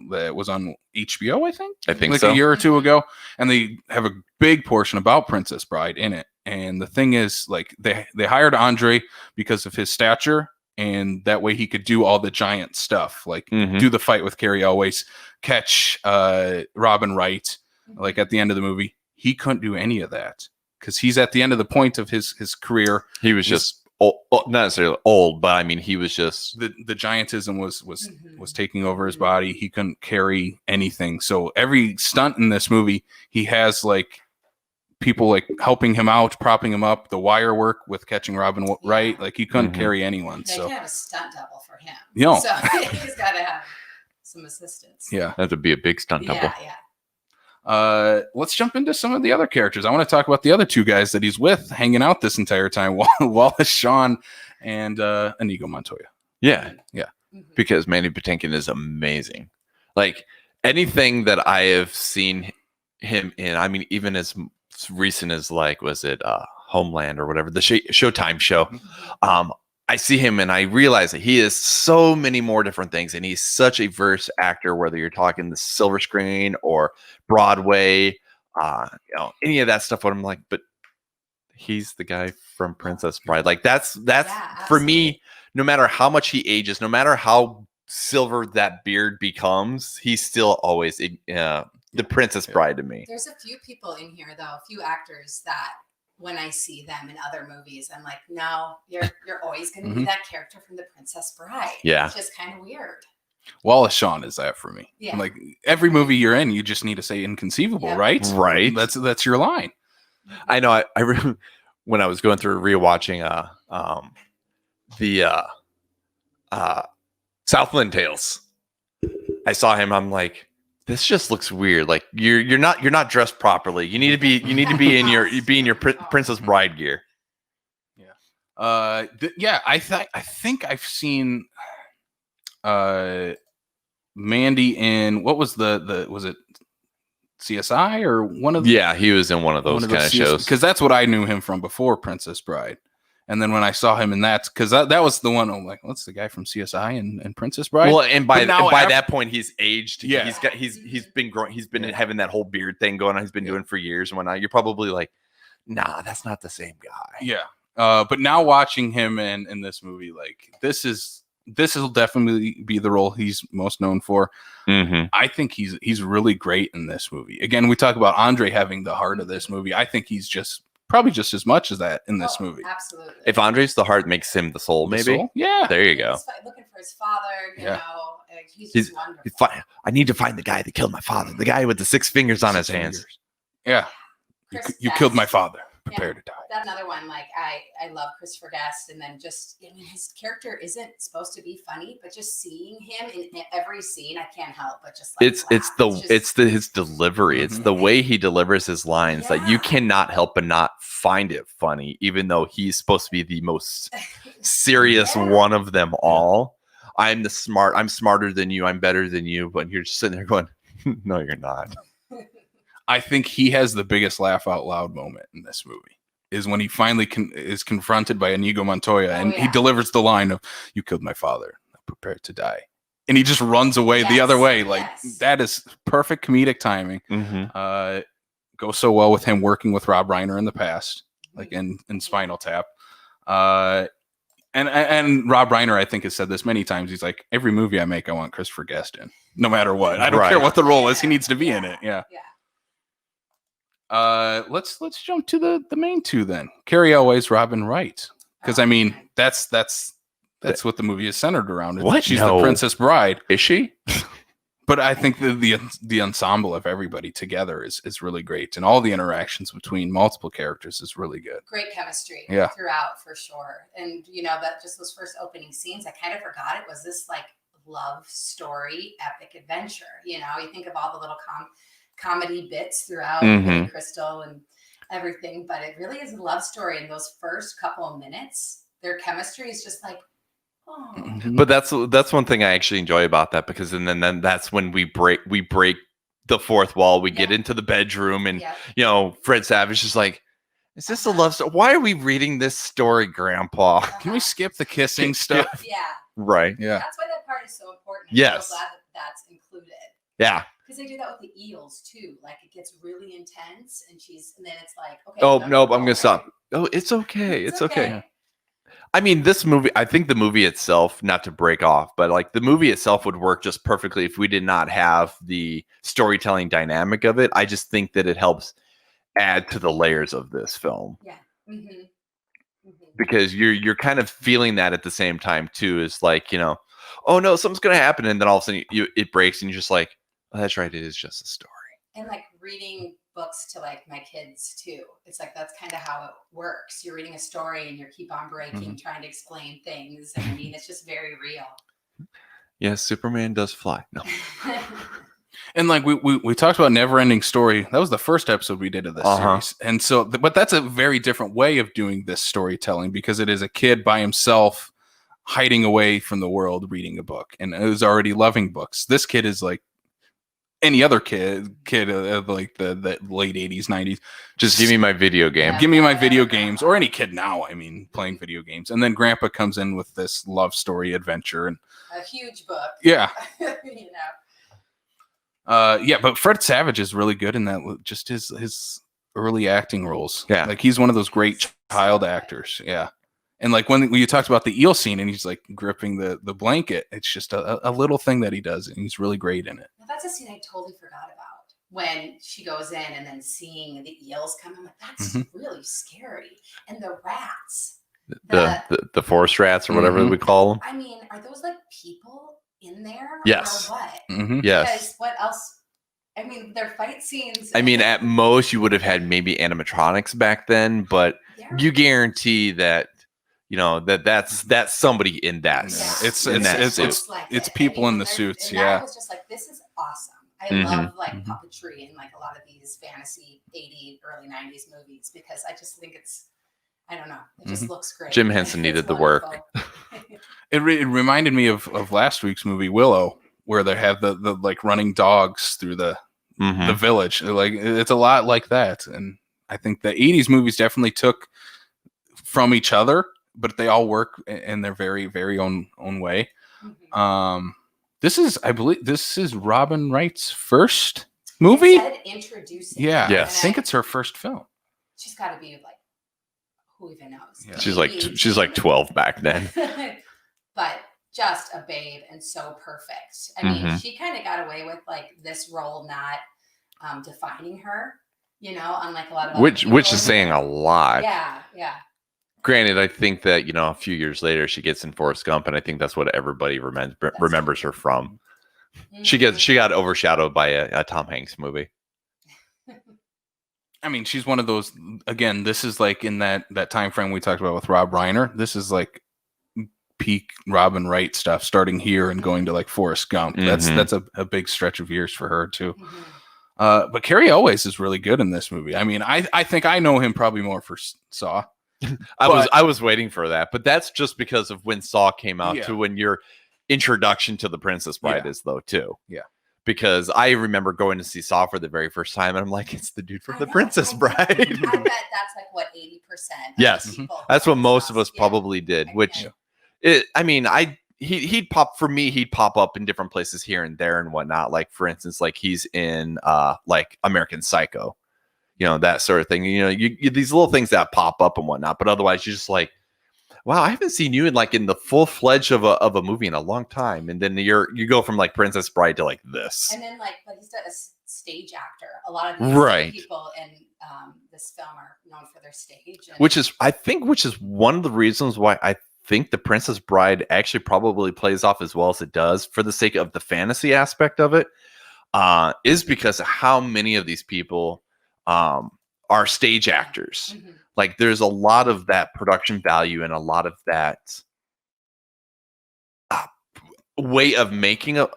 That was on HBO, I think like so. A year or 2 ago, and they have a big portion about Princess Bride in it. And the thing is, like they hired Andre because of his stature, and that way he could do all the giant stuff, like do the fight with Carrie Elwes, catch Robin Wright, like at the end of the movie. He couldn't do any of that because he's at the end of the point of his career. He was just old, not necessarily old, but I mean, he was just the giantism was taking over his body. He couldn't carry anything. So every stunt in this movie, he has like people like helping him out, propping him up. The wire work with catching Robin Wright, like he couldn't carry anyone. They so can have a stunt double for him. So he's got to have some assistance. Yeah, that would be a big stunt double. Yeah. Let's jump into some of the other characters. I want to talk about the other two guys that he's with, hanging out this entire time, Wallace Shawn and Inigo Montoya. Yeah. Mm-hmm. Because Mandy Patinkin is amazing. Like anything that I have seen him in, I mean, even as recent as like, was it Homeland or whatever, the Showtime show. I see him and I realize that he is so many more different things, and he's such a verse actor, whether you're talking the silver screen or Broadway, any of that stuff. What I'm like, but he's the guy from Princess Bride. Like that's for me, no matter how much he ages, no matter how silver that beard becomes, he's still always the Princess Bride to me. There's a few people in here though, a few actors that when I see them in other movies, I'm like, no, you're always going to be that character from The Princess Bride. Yeah. It's just kind of weird. Wallace Shawn is that for me. Yeah. Like every movie you're in, you just need to say inconceivable, right? Right. That's your line. I know. I when I was going through rewatching the Southland Tales, I saw him. I'm like, this just looks weird. Like you're not dressed properly. You need to be in your Princess Bride gear. Yeah. I think I've seen Mandy in what was was it CSI or one of the, yeah, he was in one of those kind of shows, because that's what I knew him from before Princess Bride. And then when I saw him in that, because that was the one, I'm like, what's the guy from CSI and Princess Bride? Well, and by that point, he's aged. Yeah. He's been growing. He's been having that whole beard thing going on. He's been doing for years and whatnot. You're probably like, nah, that's not the same guy. Yeah. But now watching him in this movie, like this will definitely be the role he's most known for. Mm-hmm. I think he's really great in this movie. Again, we talk about Andre having the heart of this movie. I think he's probably just as much as that in this movie. Absolutely. If Andre's the heart, makes him the soul, maybe. Soul? Yeah. There you go. He's looking for his father, you know. He's He's wonderful. I need to find the guy that killed my father. The guy with the 6 fingers on his hands. Yeah. You killed my father. Prepare to die. That's another one. Like I love Christopher Guest, and then his character isn't supposed to be funny, but just seeing him in every scene, I can't help but just like his delivery. It's the way he delivers his lines that you cannot help but not find it funny, even though he's supposed to be the most serious one of them all. I'm smarter than you. I'm better than you. But you're just sitting there going, no, you're not. I think he has the biggest laugh out loud moment in this movie is when he finally is confronted by Inigo Montoya and he delivers the line of, "You killed my father. Prepare to die." And he just runs away the other way. Like that is perfect comedic timing. Mm-hmm. Goes so well with him working with Rob Reiner in the past, like in Spinal Tap. And Rob Reiner, I think, has said this many times. He's like, every movie I make, I want Christopher Guest in, no matter what. I don't care what the role is. He needs to be in it. Yeah. Let's jump to the main two then. Carrie Elway's Robin Wright, because I mean that's what the movie is centered around. What? She's the Princess Bride, is she? But I think the ensemble of everybody together is really great, and all the interactions between multiple characters is really good. Great chemistry throughout, for sure. And that just those first opening scenes, I kind of forgot it was this like love story, epic adventure. You think of all the little comedy bits throughout Crystal and everything, but it really is a love story. In those first couple of minutes, their chemistry is just like, oh. But that's one thing I actually enjoy about that, because then that's when we break the fourth wall. We get into the bedroom, and Fred Savage is like, is this a love story? Why are we reading this story, Grandpa? Can we skip the kissing stuff? Yeah. Right. Yeah. That's why that part is so important. Yes. I'm so glad that's included. Yeah. Because they do that with the eels too. Like it gets really intense, and then it's like, okay. Oh nope, I'm gonna stop. Oh, it's okay. It's okay. I mean, this movie. I think the movie itself, not to break off, but like the movie itself would work just perfectly if we did not have the storytelling dynamic of it. I just think that it helps add to the layers of this film. Yeah. Mm-hmm. Because you're kind of feeling that at the same time too. Is like, oh no, something's gonna happen, and then all of a sudden it breaks, and you're just like, oh, that's right, it is just a story. And like reading books to like my kids too. It's like that's kind of how it works. You're reading a story and you keep on breaking, trying to explain things. And I mean, it's just very real. Yes, Superman does fly. No. And like we talked about Never Ending Story. That was the first episode we did of this series. And so, but that's a very different way of doing this storytelling because it is a kid by himself hiding away from the world, reading a book, and is already loving books. This kid is like any other kid of like the late 80s, 90s. Just give me my video game. Give me my video games, or any kid now, I mean, playing video games. And then Grandpa comes in with this love story adventure and a huge book. Yeah. You know. Yeah, but Fred Savage is really good in that. Just his early acting roles. Yeah, like he's one of those great child actors. Yeah, and like when you talked about the eel scene and he's like gripping the blanket, it's just a little thing that he does, and he's really great in it. Now, that's a scene I totally forgot about. When she goes in and then seeing the eels come, I'm like, that's really scary. And the rats, the forest rats or whatever we call them. I mean, are those like people in there? Yes. Or what? Yes. Because what else? I mean, their fight scenes. I mean, at most you would have had maybe animatronics back then, but you guarantee that that's somebody in that. Yeah. It's people in the suits. And that was just like, this is awesome. I love like puppetry and like a lot of these fantasy 80s, early 90s movies because I just think it's, I don't know, it just looks great. Jim Henson needed the work. It reminded me of last week's movie Willow, where they have the like running dogs through the village. Like it's a lot like that, and I think the 80s movies definitely took from each other, but they all work in their very, very own way. I believe this is Robin Wright's first movie. Introducing. Yeah, I think it's her first film. She's got to be like, who even knows? Yeah. She's like 12 back then. But just a babe and so perfect. I mean, she kind of got away with like this role not defining her, unlike a lot of which is saying a lot. Yeah. Granted, I think that a few years later she gets in Forrest Gump, and I think that's what everybody remembers her from. She got overshadowed by a Tom Hanks movie. I mean, she's one of those. Again, this is like in that time frame we talked about with Rob Reiner. This is like peak Robin Wright stuff, starting here and going to like Forrest Gump. That's a big stretch of years for her too. But Cary Elwes is really good in this movie. I mean, I think I know him probably more for Saw. I was waiting for that, but that's just because of when Saw came out to when your introduction to The Princess Bride is though too. Yeah. Because I remember going to see Saw for the very first time, and I'm like, it's the dude from The Princess Bride. I bet that's like what 80%. Yes, that's what most of us probably did. Which, he'd pop for me. He'd pop up in different places here and there and whatnot. Like for instance, like he's in like American Psycho, that sort of thing. You these little things that pop up and whatnot. But otherwise, you're just like, wow, I haven't seen you in the full fledged of a movie in a long time. And then you go from like Princess Bride to like this. And then but he's a stage actor. A lot of these people in this film are known for their stage. Which is one of the reasons why I think The Princess Bride actually probably plays off as well as it does for the sake of the fantasy aspect of it, is because of how many of these people are stage actors. Like there's a lot of that production value and a lot of that way of making a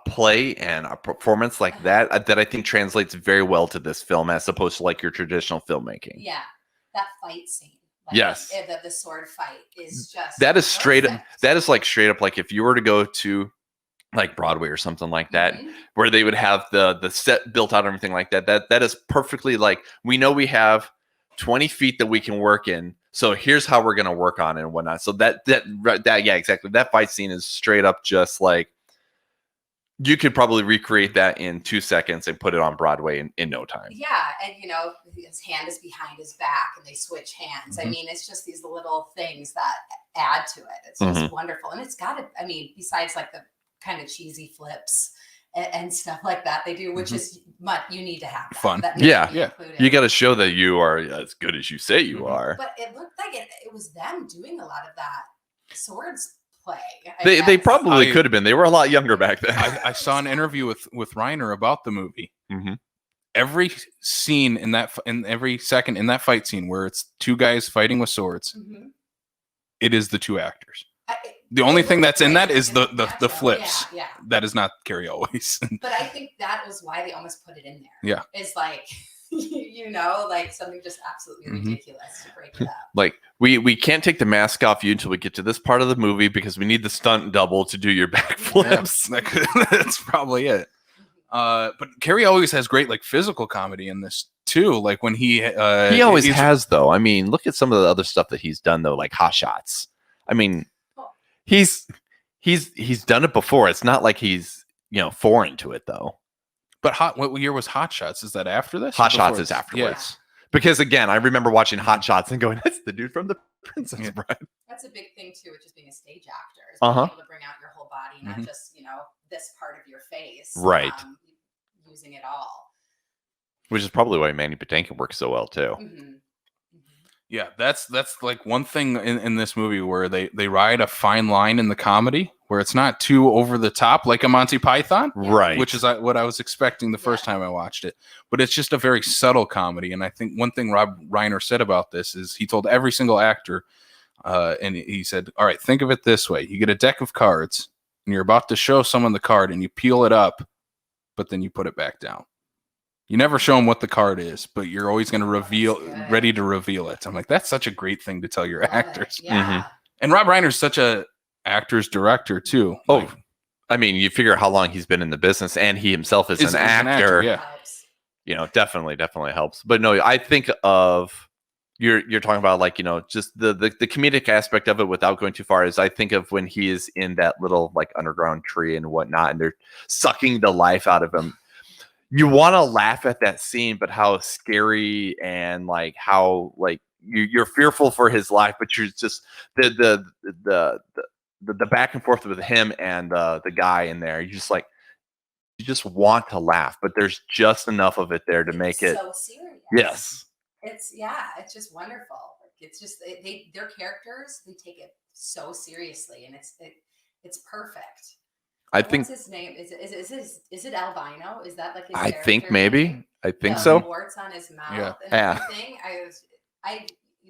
play and a performance like that I think translates very well to this film as opposed to like your traditional filmmaking. Yeah, that fight scene. Yes, the sword fight is just that is straight up. That is like straight up like if you were to go to like Broadway or something like that, where they would have the set built out and everything like that. That is perfectly like we know we have 20 feet that we can work in. So here's how we're going to work on it and whatnot. So that, yeah, exactly. That fight scene is straight up just like you could probably recreate that in 2 seconds and put it on Broadway in no time. Yeah. And, his hand is behind his back and they switch hands. I mean, it's just these little things that add to it. It's just wonderful. And it's got to, besides like the kind of cheesy flips and stuff like that they do, which is you need to have that. Fun. You got to show that you are as good as you say you are. But it looked like it was them doing a lot of that swords play. They probably could have been. They were a lot younger back then. I saw an interview with Reiner about the movie. Every scene in every second in that fight scene where it's two guys fighting with swords, it is the two actors. The only thing that's in that is the flips. Yeah. That is not Carrie Always. But I think that was why they almost put it in there. Yeah. It's like, like something just absolutely ridiculous to break it up. Like we can't take the mask off you until we get to this part of the movie because we need the stunt double to do your backflips. That's probably it. But Carrie Always has great like physical comedy in this too. Like when he always has though. I mean, look at some of the other stuff that he's done though, like Hot Shots. I mean, he's done it before. It's not like he's foreign to it though. But what year was Hot Shots? Is that after this? Hot Shots is afterwards. Yeah. Because again, I remember watching Hot Shots and going, "That's the dude from The Princess Bride." That's a big thing too, with just being a stage actor. Is being able to bring out your whole body, not just this part of your face. Right. Using it all. Which is probably why Mandy Patinkin works so well too. Yeah, that's like one thing in this movie where they ride a fine line in the comedy where it's not too over the top like a Monty Python, right? Which is what I was expecting the first time I watched it, but it's just a very subtle comedy. And I think one thing Rob Reiner said about this is he told every single actor, and he said, "All right, think of it this way: you get a deck of cards, and you're about to show someone the card, and you peel it up, but then you put it back down." You never show them what the card is, but you're always going to ready to reveal it. I'm like, that's such a great thing to tell your actors. Yeah. And Rob Reiner's such a actor's director too. Oh, I mean, you figure how long he's been in the business, and he himself is an actor. Yeah, definitely helps. But no, I think of you're talking about like just the comedic aspect of it without going too far. Is I think of when he is in that little like underground tree and whatnot, and they're sucking the life out of him. You want to laugh at that scene, but how scary and like how like you're fearful for his life, but you're just the back and forth with him and the guy in there. You just want to laugh, but there's just enough of it there to make it so serious. Yes, it's just wonderful. It's just their characters, they take it so seriously, and it's perfect. I think what's his name? Is it albino? Is that like his I character think maybe. name? I think so. Warts on his mouth and Yeah. everything.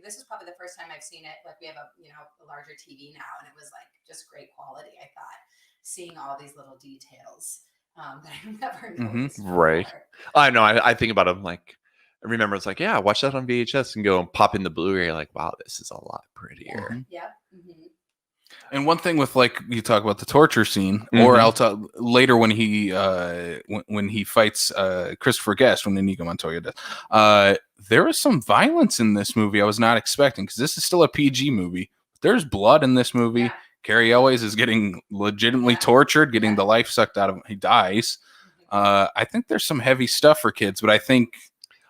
This is probably the first time I've seen it. Like we have a larger TV now, and it was like just great quality. I thought seeing all these little details that I've never noticed. Right. I know. I think about them like. I remember it's like, yeah, watch that on VHS and go and pop in the Blu-ray. Like, wow, this is a lot prettier. Yep. And one thing with like you talk about the torture scene, or later when he fights Christopher Guest when Inigo Montoya does, there is some violence in this movie I was not expecting because this is still a PG movie. There's blood in this movie. Yeah. Carrie Elways is getting legitimately tortured, getting the life sucked out of him. He dies. I think there's some heavy stuff for kids, but I think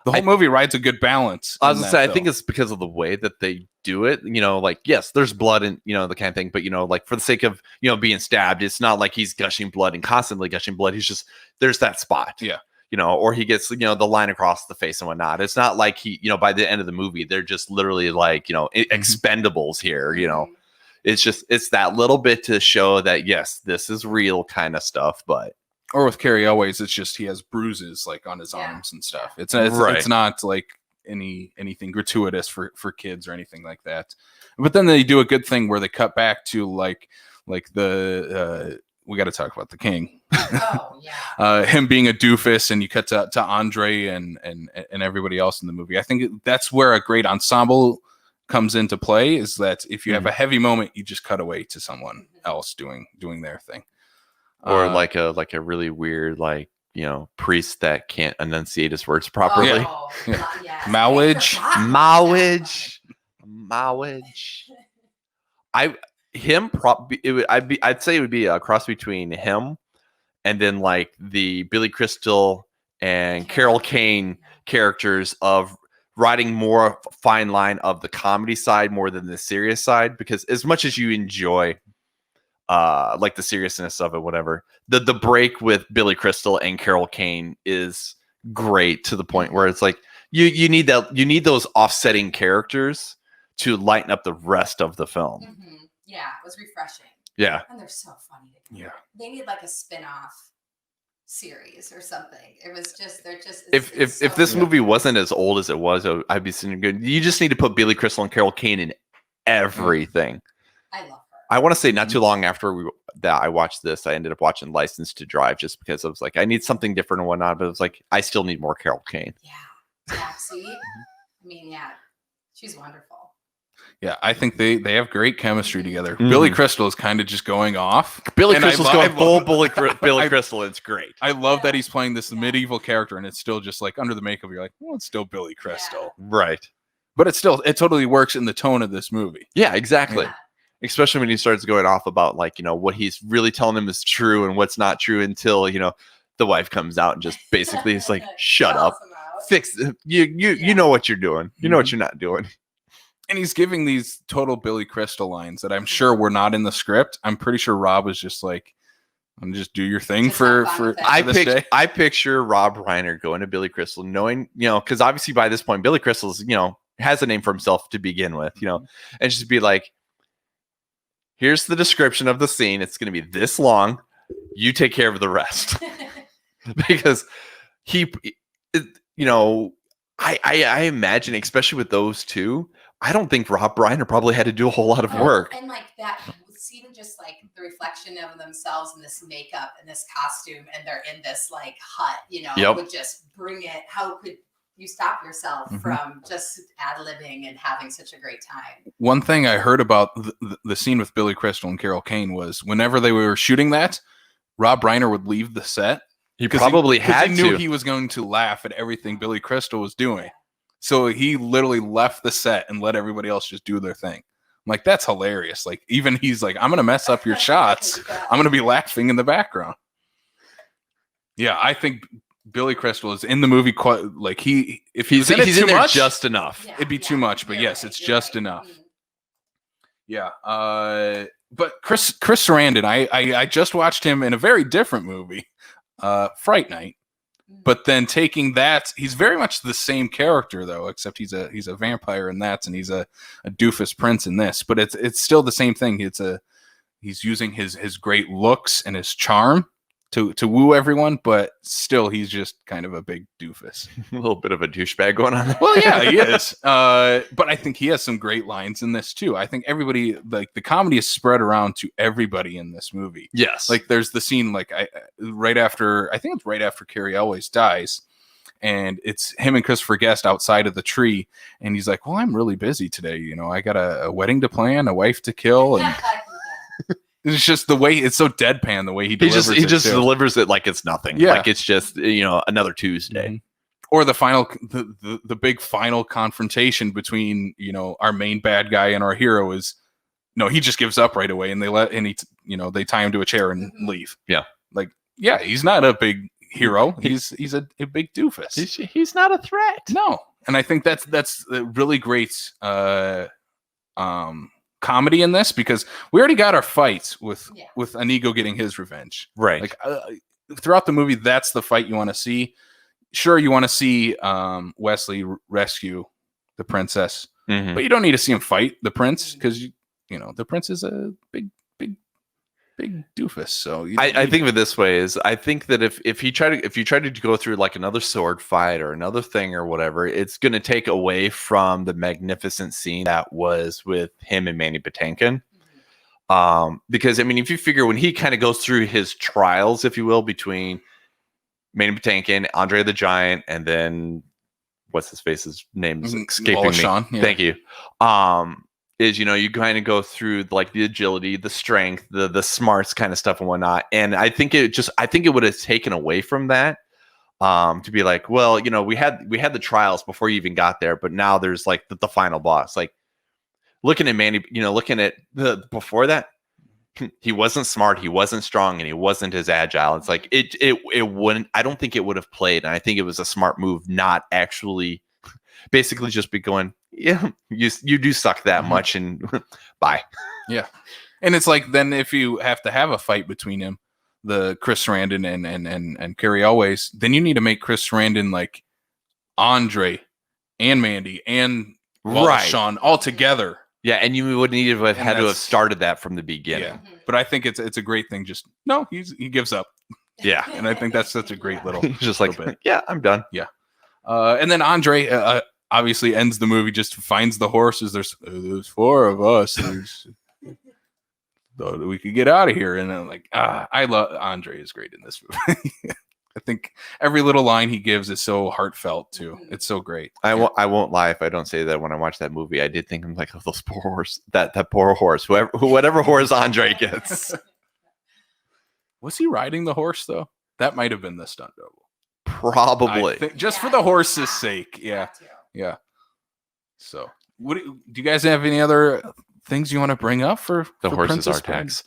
the whole movie rides a good balance. I was gonna say, I think it's because of the way that they do it. Like, yes, there's blood and the kind of thing, but like for the sake of being stabbed, it's not like he's gushing blood and constantly gushing blood. He's just there's that spot. Yeah. Or he gets the line across the face and whatnot. It's not like he by the end of the movie they're just literally like expendables here. It's that little bit to show that yes, this is real kind of stuff, but. Or with Carrie Elways, it's just he has bruises like on his arms and stuff. It's not like anything gratuitous for kids or anything like that. But then they do a good thing where they cut back to like the we got to talk about the king. Oh yeah. Him being a doofus, and you cut to Andre and everybody else in the movie. I think that's where a great ensemble comes into play. Is that if you have a heavy moment, you just cut away to someone else doing their thing. Or like a really weird priest that can't enunciate his words properly. Mowage. I'd say it would be a cross between him and then like the Billy Crystal and Carol Kane characters of riding more fine line of the comedy side more than the serious side, because as much as you enjoy like the seriousness of it, whatever, the break with Billy Crystal and Carol Kane is great to the point where it's like you need those offsetting characters to lighten up the rest of the film. Yeah, it was refreshing. Yeah, and they're so funny. They need like a spin-off series or something. It was just if this movie wasn't as old as it was, I'd be sitting good. You just need to put Billy Crystal and Carol Kane in everything. I love her. I want to say not too long after I watched this, I ended up watching License to Drive just because I was like, I need something different and whatnot. But it was like, I still need more Carol Kane. Yeah. Taxi. I mean, yeah, she's wonderful. Yeah, I think they have great chemistry together. Billy Crystal is kind of just going off. Billy Crystal's going full Billy Crystal. It's great. I love that he's playing this medieval character, and it's still just like under the makeup. You're like, well, it's still Billy Crystal, right? But it totally works in the tone of this movie. Yeah, exactly. Yeah. Especially when he starts going off about like what he's really telling him is true and what's not true until the wife comes out and just basically is like, shut up, fix it. You know what you're doing. You know what you're not doing. And he's giving these total Billy Crystal lines that I'm sure were not in the script. I'm pretty sure Rob was just like, "I'm just do your thing for this day." I picture Rob Reiner going to Billy Crystal, knowing because obviously by this point Billy Crystal's has a name for himself to begin with, and just be like, "Here's the description of the scene. It's going to be this long. You take care of the rest," because I imagine, especially with those two. I don't think Rob Reiner probably had to do a whole lot of work. And like that, even just like the reflection of themselves in this makeup and this costume, and they're in this like hut, would just bring it. How could you stop yourself from just ad-libbing and having such a great time? One thing I heard about the scene with Billy Crystal and Carol Kane was whenever they were shooting that, Rob Reiner would leave the set. He probably had he knew he was going to laugh at everything Billy Crystal was doing. So he literally left the set and let everybody else just do their thing. I'm like, that's hilarious. Like, even he's like, I'm going to mess up your shots. I'm going to be laughing in the background. Yeah, I think Billy Crystal is in the movie quite like if he's in it too much, just enough. It'd be too much, but yes, it's just enough. Yeah. But Chris Sarandon, I just watched him in a very different movie, Fright Night. But then taking that, he's very much the same character though, except he's a vampire in that, and he's a doofus prince in this. But it's still the same thing. He's using his great looks and his charm to woo everyone, but still he's just kind of a big doofus. A little bit of a douchebag going on there. Well, yeah, he is. But I think he has some great lines in this too. I think everybody, like the comedy is spread around to everybody in this movie. Yes. Like there's the scene like right after Carrie Elwes dies, and it's him and Christopher Guest outside of the tree, and he's like, well, I'm really busy today. I got a wedding to plan, a wife to kill, and it's just the way it's so deadpan. The way he delivers he just delivers it like it's nothing. Yeah, like it's just another Tuesday. Mm-hmm. Or the big final confrontation between our main bad guy and our hero is he just gives up right away, and they tie him to a chair and leave. Yeah, like he's not a big hero. He's a big doofus. He's not a threat. No, and I think that's a really great comedy in this, because we already got our fights with Inigo getting his revenge. Right. Like throughout the movie, that's the fight you want to see. Sure, you want to see Wesley rescue the princess, but you don't need to see him fight the prince, because the prince is a big doofus. So I think of it this way: is I think that if you try to go through like another sword fight or another thing or whatever, it's going to take away from the magnificent scene that was with him and Mandy Patinkin. Because I mean, if you figure when he kind of goes through his trials, if you will, between Mandy Patinkin, Andre the Giant, and then what's his face's name is escaping me. Sean, yeah. Thank you. Is you kind of go through like the agility, the strength, the smarts kind of stuff and whatnot. And I think it would have taken away from that to be like, well, we had the trials before you even got there, but now there's like the final boss. Like looking at Mandy, looking at the before that, he wasn't smart, he wasn't strong, and he wasn't as agile. It's like it wouldn't. I don't think it would have played, and I think it was a smart move, not actually. Basically just be going, yeah, you do suck that much, and bye. Yeah. And it's like, then if you have to have a fight between him, the Chris Sarandon and Carrie Elwes, then you need to make Chris Sarandon like Andre and Mandy and Sean all together. Yeah, and you would need to have had to have started that from the beginning. Yeah. But I think it's a great thing. Just he gives up. Yeah. And I think that's such a great little just like bit. Yeah, I'm done. Yeah. And then Andre obviously ends the movie, just finds the horses. There's 4 of us. There's thought we could get out of here. And I'm like, I love Andre is great in this movie. I think every little line he gives is so heartfelt too. It's so great. I won't lie if I don't say that when I watched that movie. I did think I'm like, oh, those poor horse, that poor horse, whatever horse Andre gets. Was he riding the horse though? That might have been the stunt double. Probably. Just for the horse's sake. Yeah. Yeah. So do you guys have any other things you want to bring up for horses Princess are tax?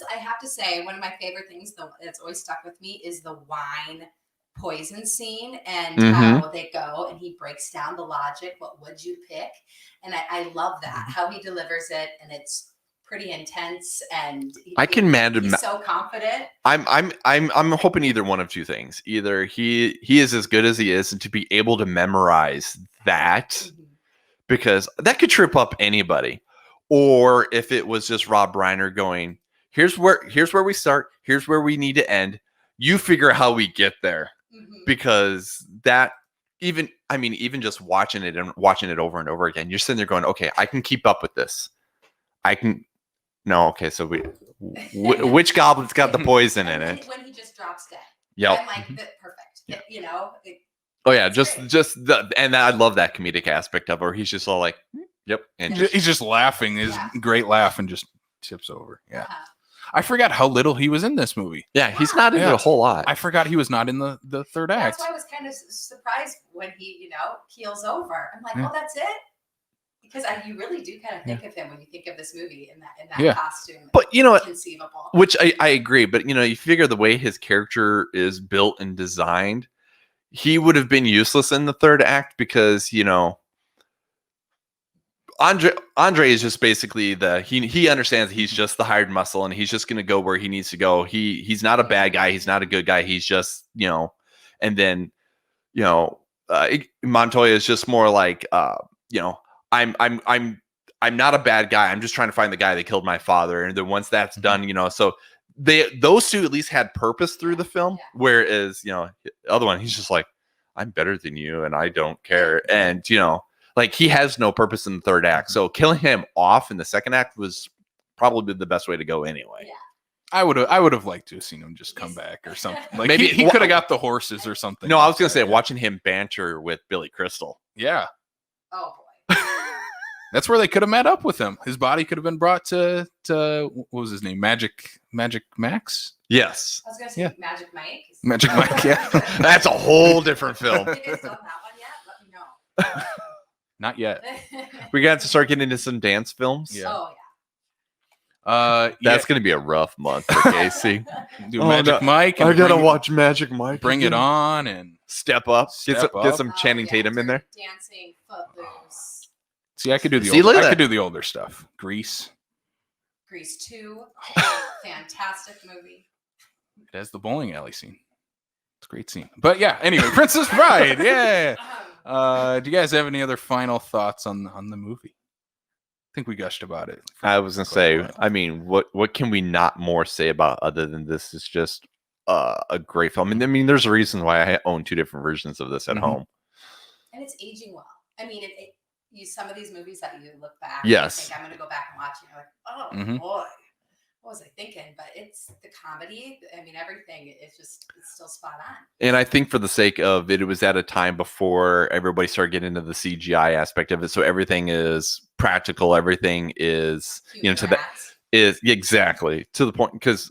I have to say, one of my favorite things that's always stuck with me is the wine poison scene and how they go and he breaks down the logic. What would you pick? And I love that, how he delivers it. And it's pretty intense. And he's so confident. I'm hoping either one of two things. Either he is as good as he is, and to be able to memorize that, because that could trip up anybody. Or if it was just Rob Reiner going, here's where we start, here's where we need to end. You figure out how we get there. Because that even just watching it over and over again, you're sitting there going, okay, I can keep up with this. So which goblet's got the poison in it? When he just drops dead. Yep. I'm like, perfect. Yeah. And I love that comedic aspect of it, where he's just all like, yep. And he's just laughing, his great laugh, and just tips over. Yeah. I forgot how little he was in this movie. Yeah, he's not in it a whole lot. I forgot he was not in the third act. That's why I was kind of surprised when he, keels over. I'm like, oh, that's it? Because you really do kind of think of him when you think of this movie in that costume. But Inconceivable. Which I agree. But you figure the way his character is built and designed, he would have been useless in the third act because Andre is just basically he understands he's just the hired muscle, and he's just going to go where he needs to go. He's not a bad guy. He's not a good guy. He's just and then Montoya is just more like I'm not a bad guy. I'm just trying to find the guy that killed my father. And then once that's done, so those two at least had purpose through the film. Whereas, the other one, he's just like, I'm better than you and I don't care. And, like he has no purpose in the third act. So killing him off in the second act was probably the best way to go anyway. Yeah. I would have liked to have seen him just come back or something. Like maybe he could have got the horses or something. No, I was going to say watching him banter with Billy Crystal. Yeah. Oh boy. That's where they could have met up with him. His body could have been brought to what was his name? Magic Max? Yes. I was going to say Magic Mike. Magic Mike, yeah. That's a whole different film. You guys done that one yet? Let me know. Not yet. We got to start getting into some dance films. Yeah. Oh yeah. That's going to be a rough month for Casey. Magic Mike. I got to watch Magic Mike. Bring it on and step up. Get some Channing Tatum in there. Dancing, Footloose. See, I could do the older stuff. Grease 2. Fantastic movie. It has the bowling alley scene. It's a great scene. But yeah, anyway, Princess Bride. Yeah. Do you guys have any other final thoughts on the movie? I think we gushed about it. I was gonna say, what can we not more say about other than this is just a great film? And I mean, there's a reason why I own 2 different versions of this at home. And it's aging well. I mean, some of these movies that you look back, yes, and think I'm going to go back and watch, and you're like, oh boy, what was I thinking? But it's the comedy. I mean, everything. It's still spot on. And I think for the sake of it, it was at a time before everybody started getting into the CGI aspect of it. So everything is practical. Everything is, is exactly to the point. Because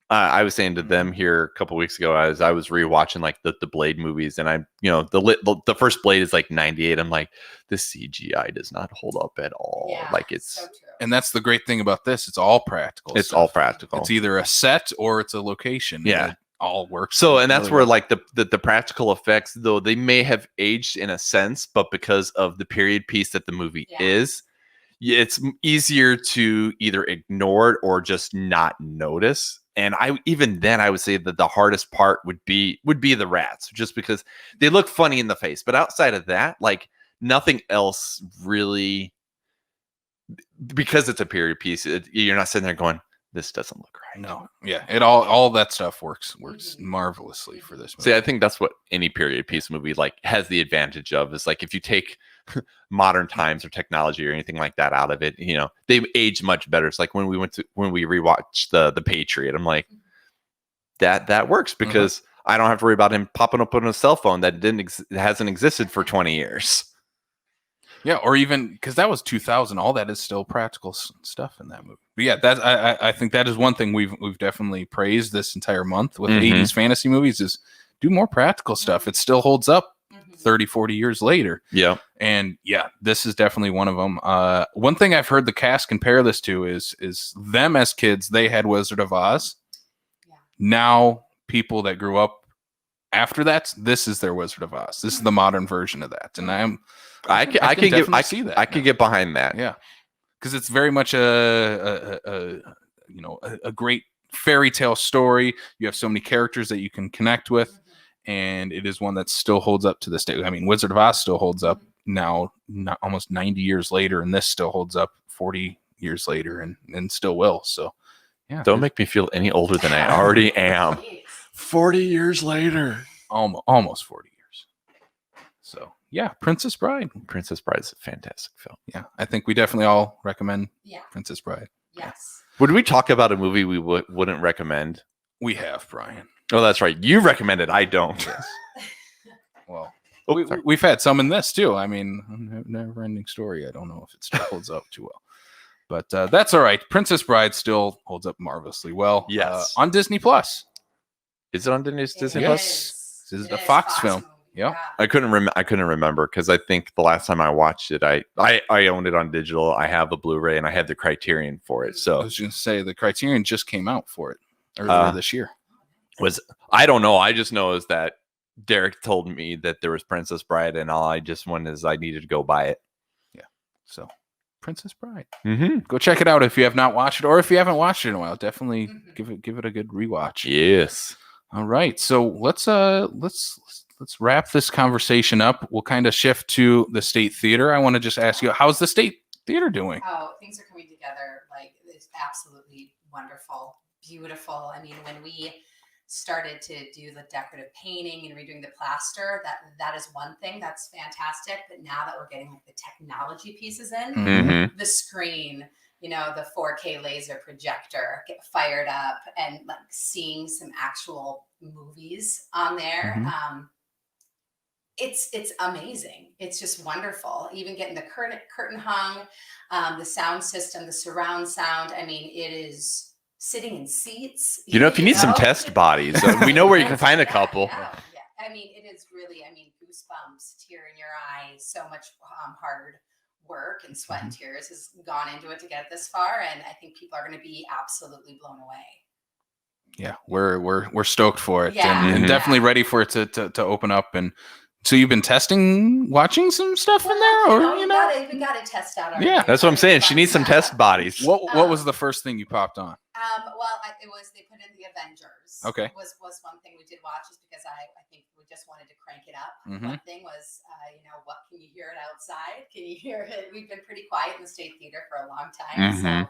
I was saying to them here a couple weeks ago, as I was rewatching like the Blade movies, and the first Blade is like 98. I'm like, the CGI does not hold up at all. Yeah, like it's so true. And that's the great thing about this. It's all practical. It's all practical. It's either a set or it's a location. Yeah. It all works. So, and that's where like the practical effects, though they may have aged in a sense, but because of the period piece that the movie is, it's easier to either ignore it or just not notice. And I would say that the hardest part would be the rats, just because they look funny in the face. But outside of that, like nothing else really, because it's a period piece, you're not sitting there going, this doesn't look right. No. Yeah. It all that stuff works marvelously for this movie. See, I think that's what any period piece movie like has the advantage of, is like if you take modern times or technology or anything like that out of it. You know, they've aged much better. It's like when we rewatched the Patriot, I'm like, that works because I don't have to worry about him popping up on a cell phone that hasn't existed for 20 years. Yeah, or even because that was 2000, all that is still practical stuff in that movie. But yeah, that's I think that is one thing we've definitely praised this entire month with 80s fantasy movies is do more practical stuff. It still holds up 30, 40 years later. Yeah. And yeah, this is definitely one of them. One thing I've heard the cast compare this to is them as kids, they had Wizard of Oz. Yeah. Now people that grew up after that, this is their Wizard of Oz. This is the modern version of that. And I can get behind that. Yeah. Because it's very much a great fairy tale story. You have so many characters that you can connect with, and it is one that still holds up to this day. I mean, Wizard of Oz still holds up now, almost 90 years later, and this still holds up 40 years later, and still will. So, yeah. Don't make me feel any older than I already am. 40 years later, almost 40 years. So, yeah, Princess Bride. Princess Bride is a fantastic film. Yeah, I think we definitely all recommend Princess Bride. Yes. Would we talk about a movie we wouldn't recommend? We have, Brian. Oh, that's right. You recommend it. I don't. Yes. Well, we've had some in this too. I mean, never-ending story. I don't know if it still holds up too well. But that's all right. Princess Bride still holds up marvelously well. Yes. On Disney Plus. Is it on Disney Plus? This is a Fox film. Yeah. I couldn't remember because I think the last time I watched it, I owned it on digital. I have a Blu-ray and I have the Criterion for it. So I was going to say the Criterion just came out for it earlier this year. I don't know. I just know is that Derek told me that there was Princess Bride, and all I just wanted is I needed to go buy it. Yeah. So Princess Bride. Mm-hmm. Go check it out if you have not watched it, or if you haven't watched it in a while. Definitely give it a good rewatch. Yes. All right. So let's wrap this conversation up. We'll kind of shift to the State Theater. I want to just ask you, how's the State Theater doing? Oh, things are coming together. Like, it's absolutely wonderful, beautiful. I mean, when we started to do the decorative painting and redoing the plaster, that is one thing that's fantastic. But now that we're getting like the technology pieces in, the screen, the 4K laser projector get fired up, and like seeing some actual movies on there. It's amazing. It's just wonderful. Even getting the curtain hung, the sound system, the surround sound. I mean, it is sitting in seats. If you need some test bodies, we know where you can find a couple. Yeah. I mean, it is really, goosebumps, tear in your eye. So much hard work and sweat and tears has gone into it to get this far. And I think people are going to be absolutely blown away. Yeah, we're stoked for it, and definitely ready for it to open up. And so you've been watching some stuff in there, or we got to test out. Yeah, that's what I'm saying. She needs some test bodies. What was the first thing you popped on? They put in the Avengers. Okay, was one thing we did watch, just because I think we just wanted to crank it up. One thing was, what can you hear it outside? Can you hear it? We've been pretty quiet in the State Theater for a long time, so.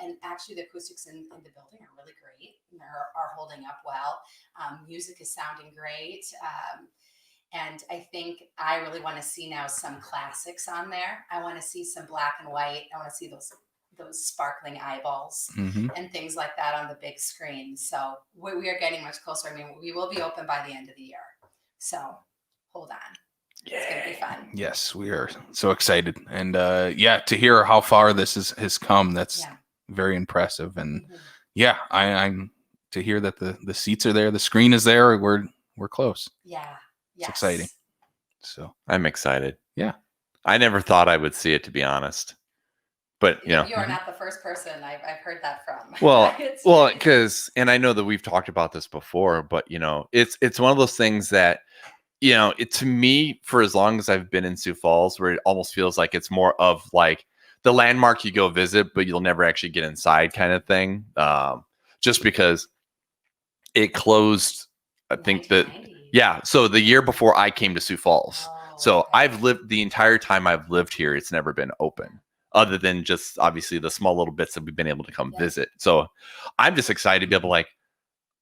And actually, the acoustics in the building are really great. Are holding up well. Music is sounding great. And I think I really want to see now some classics on there. I want to see some black and white. I want to see those sparkling eyeballs and things like that on the big screen. So we are getting much closer. I mean, we will be open by the end of the year. So hold on. Yeah. It's going to be fun. Yes, we are so excited. And to hear how far this has come, that's very impressive. And I'm to hear that the seats are there, the screen is there. We're close. Yeah. It's exciting. So I'm excited. Yeah. I never thought I would see it, to be honest. But you are not the first person I've heard that from. Well, because, and I know that we've talked about this before, but it's one of those things that, to me, for as long as I've been in Sioux Falls, where it almost feels like it's more of like the landmark you go visit, but you'll never actually get inside kind of thing. Just because it closed, I think that. Yeah, so the year before I came to Sioux Falls. I've lived the entire time I've lived here. It's never been open, other than just obviously the small little bits that we've been able to come visit. So I'm just excited to be able to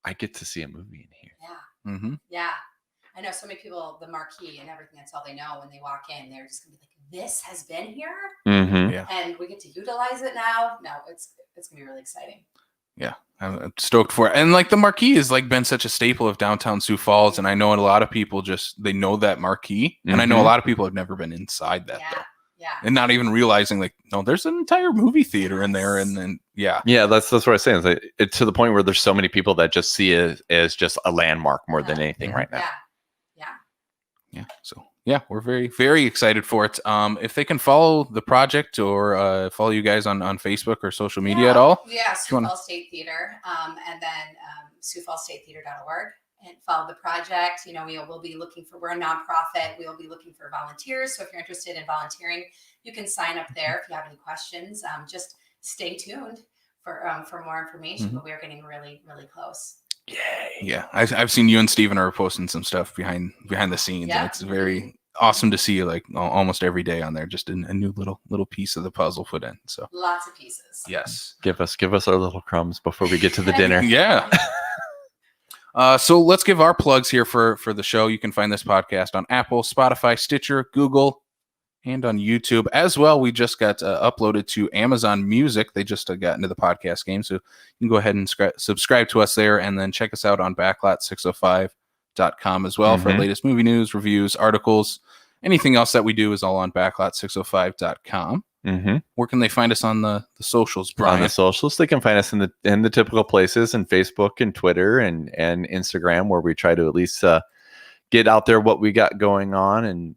I get to see a movie in here. Yeah. Yeah. I know so many people, the marquee and everything, that's all they know when they walk in. They're just going to be like, this has been here? Mm-hmm. Yeah. And we get to utilize it now? No, it's going to be really exciting. Yeah, I'm stoked for it. And like the marquee has like been such a staple of downtown Sioux Falls. And I know a lot of people they know that marquee. And I know a lot of people have never been inside that though. Yeah. And not even realizing like, no, there's an entire movie theater in there. And then, yeah, that's what I was saying. It's like, it's to the point where there's so many people that just see it as just a landmark more than anything right now. Yeah. So yeah, we're very, very excited for it. If they can follow the project or follow you guys on Facebook or social media at all. Yeah, Sioux Falls State Theater, and then SiouxFallsStateTheater.org, and follow the project. You know, we'll be looking for, we're a nonprofit. We'll be looking for volunteers. So if you're interested in volunteering, you can sign up there. If you have any questions, just stay tuned for more information. But we're getting really, really close. Yay. Yeah, I've seen you and Steven are posting some stuff behind the scenes. Yeah. And it's very awesome to see like almost every day on there, just a new little piece of the puzzle put in. So lots of pieces. Yes, give us our little crumbs before we get to the dinner. Yeah. So let's give our plugs here for the show. You can find this podcast on Apple, Spotify, Stitcher, Google, and on YouTube as well. We just got uploaded to Amazon Music. They just got into the podcast game, so you can go ahead and subscribe to us there, and then check us out on backlot605.com as well for latest movie news, reviews, articles. Anything else that we do is all on backlot605.com. Where can they find us on the socials, Brian? On the socials, they can find us in the typical places, in Facebook and Twitter and Instagram, where we try to at least get out there what we got going on, and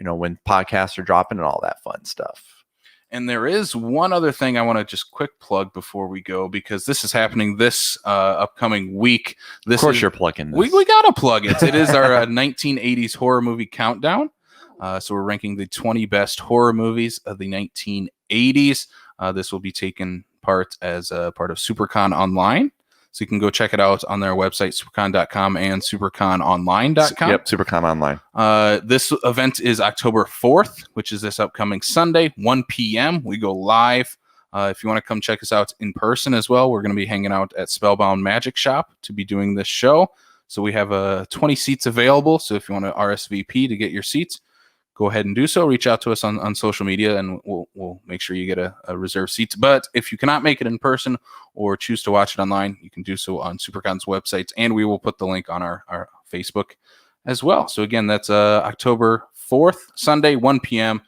when podcasts are dropping and all that fun stuff. And there is one other thing I want to just quick plug before we go, because this is happening this upcoming week. Of course, you're plugging this. We got to plug it. It is our 1980s horror movie countdown. So we're ranking the 20 best horror movies of the 1980s. This will be taken part as a part of SuperCon Online. So you can go check it out on their website, supercon.com and supercononline.com. Yep, SuperCon Online. This event is October 4th, which is this upcoming Sunday, 1 p.m. We go live. If you want to come check us out in person as well, we're going to be hanging out at Spellbound Magic Shop to be doing this show. So we have 20 seats available. So if you want to RSVP to get your seats, go ahead and do so. Reach out to us on social media, and we'll make sure you get a reserved seat. But if you cannot make it in person or choose to watch it online, you can do so on SuperCon's website, and we will put the link on our Facebook as well. So again, that's October 4th, Sunday, 1 p.m.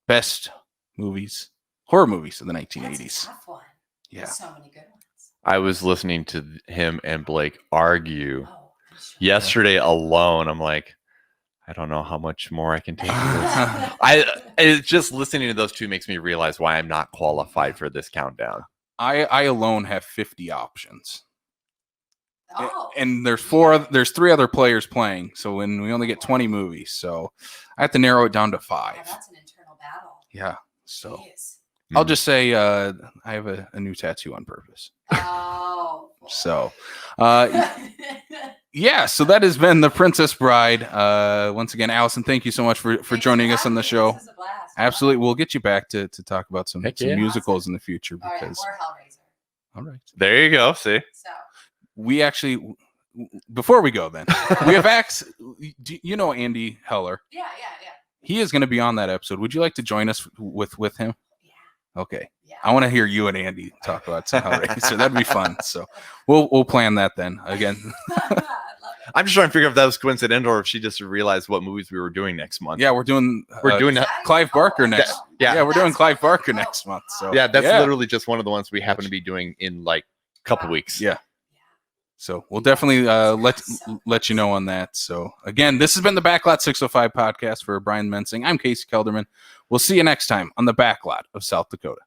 Best movies, horror movies of the 1980s. That's a tough one. Yeah. There's so many good ones. I was listening to him and Blake argue yesterday alone. I'm like, I don't know how much more I can take of this. It's just listening to those two makes me realize why I'm not qualified for this countdown. I alone have 50 options. Oh. And there's 3 other players playing. So when we only get 20 movies, so I have to narrow it down to 5. Oh, that's an internal battle. Yeah. So Jeez. I'll just say I have a new tattoo on purpose. Oh. So yeah, so that has been The Princess Bride. Once again, Allison, thank you so much for joining us on the show. This is a blast. Absolutely. We'll get you back to talk about some musicals in the future. Or Because Hellraiser. all right. There you go. See? So We actually, before we go then, we have Andy Heller. Yeah. He is going to be on that episode. Would you like to join us with him? Yeah. Okay. Yeah. I want to hear you and Andy talk about Hellraiser. That'd be fun. So we'll plan that then. Again, I love it. I'm just trying to figure out if that was coincidental or if she just realized what movies we were doing next month. yeah, we're doing Clive Barker next. Yeah, we're doing Clive Barker next month. So Yeah, that's literally just one of the ones we happen to be doing in like a couple weeks. Yeah. So we'll definitely let you know on that. So again, this has been the Backlot 605 podcast for Brian Mensing. I'm Casey Kelderman. We'll see you next time on the Backlot of South Dakota.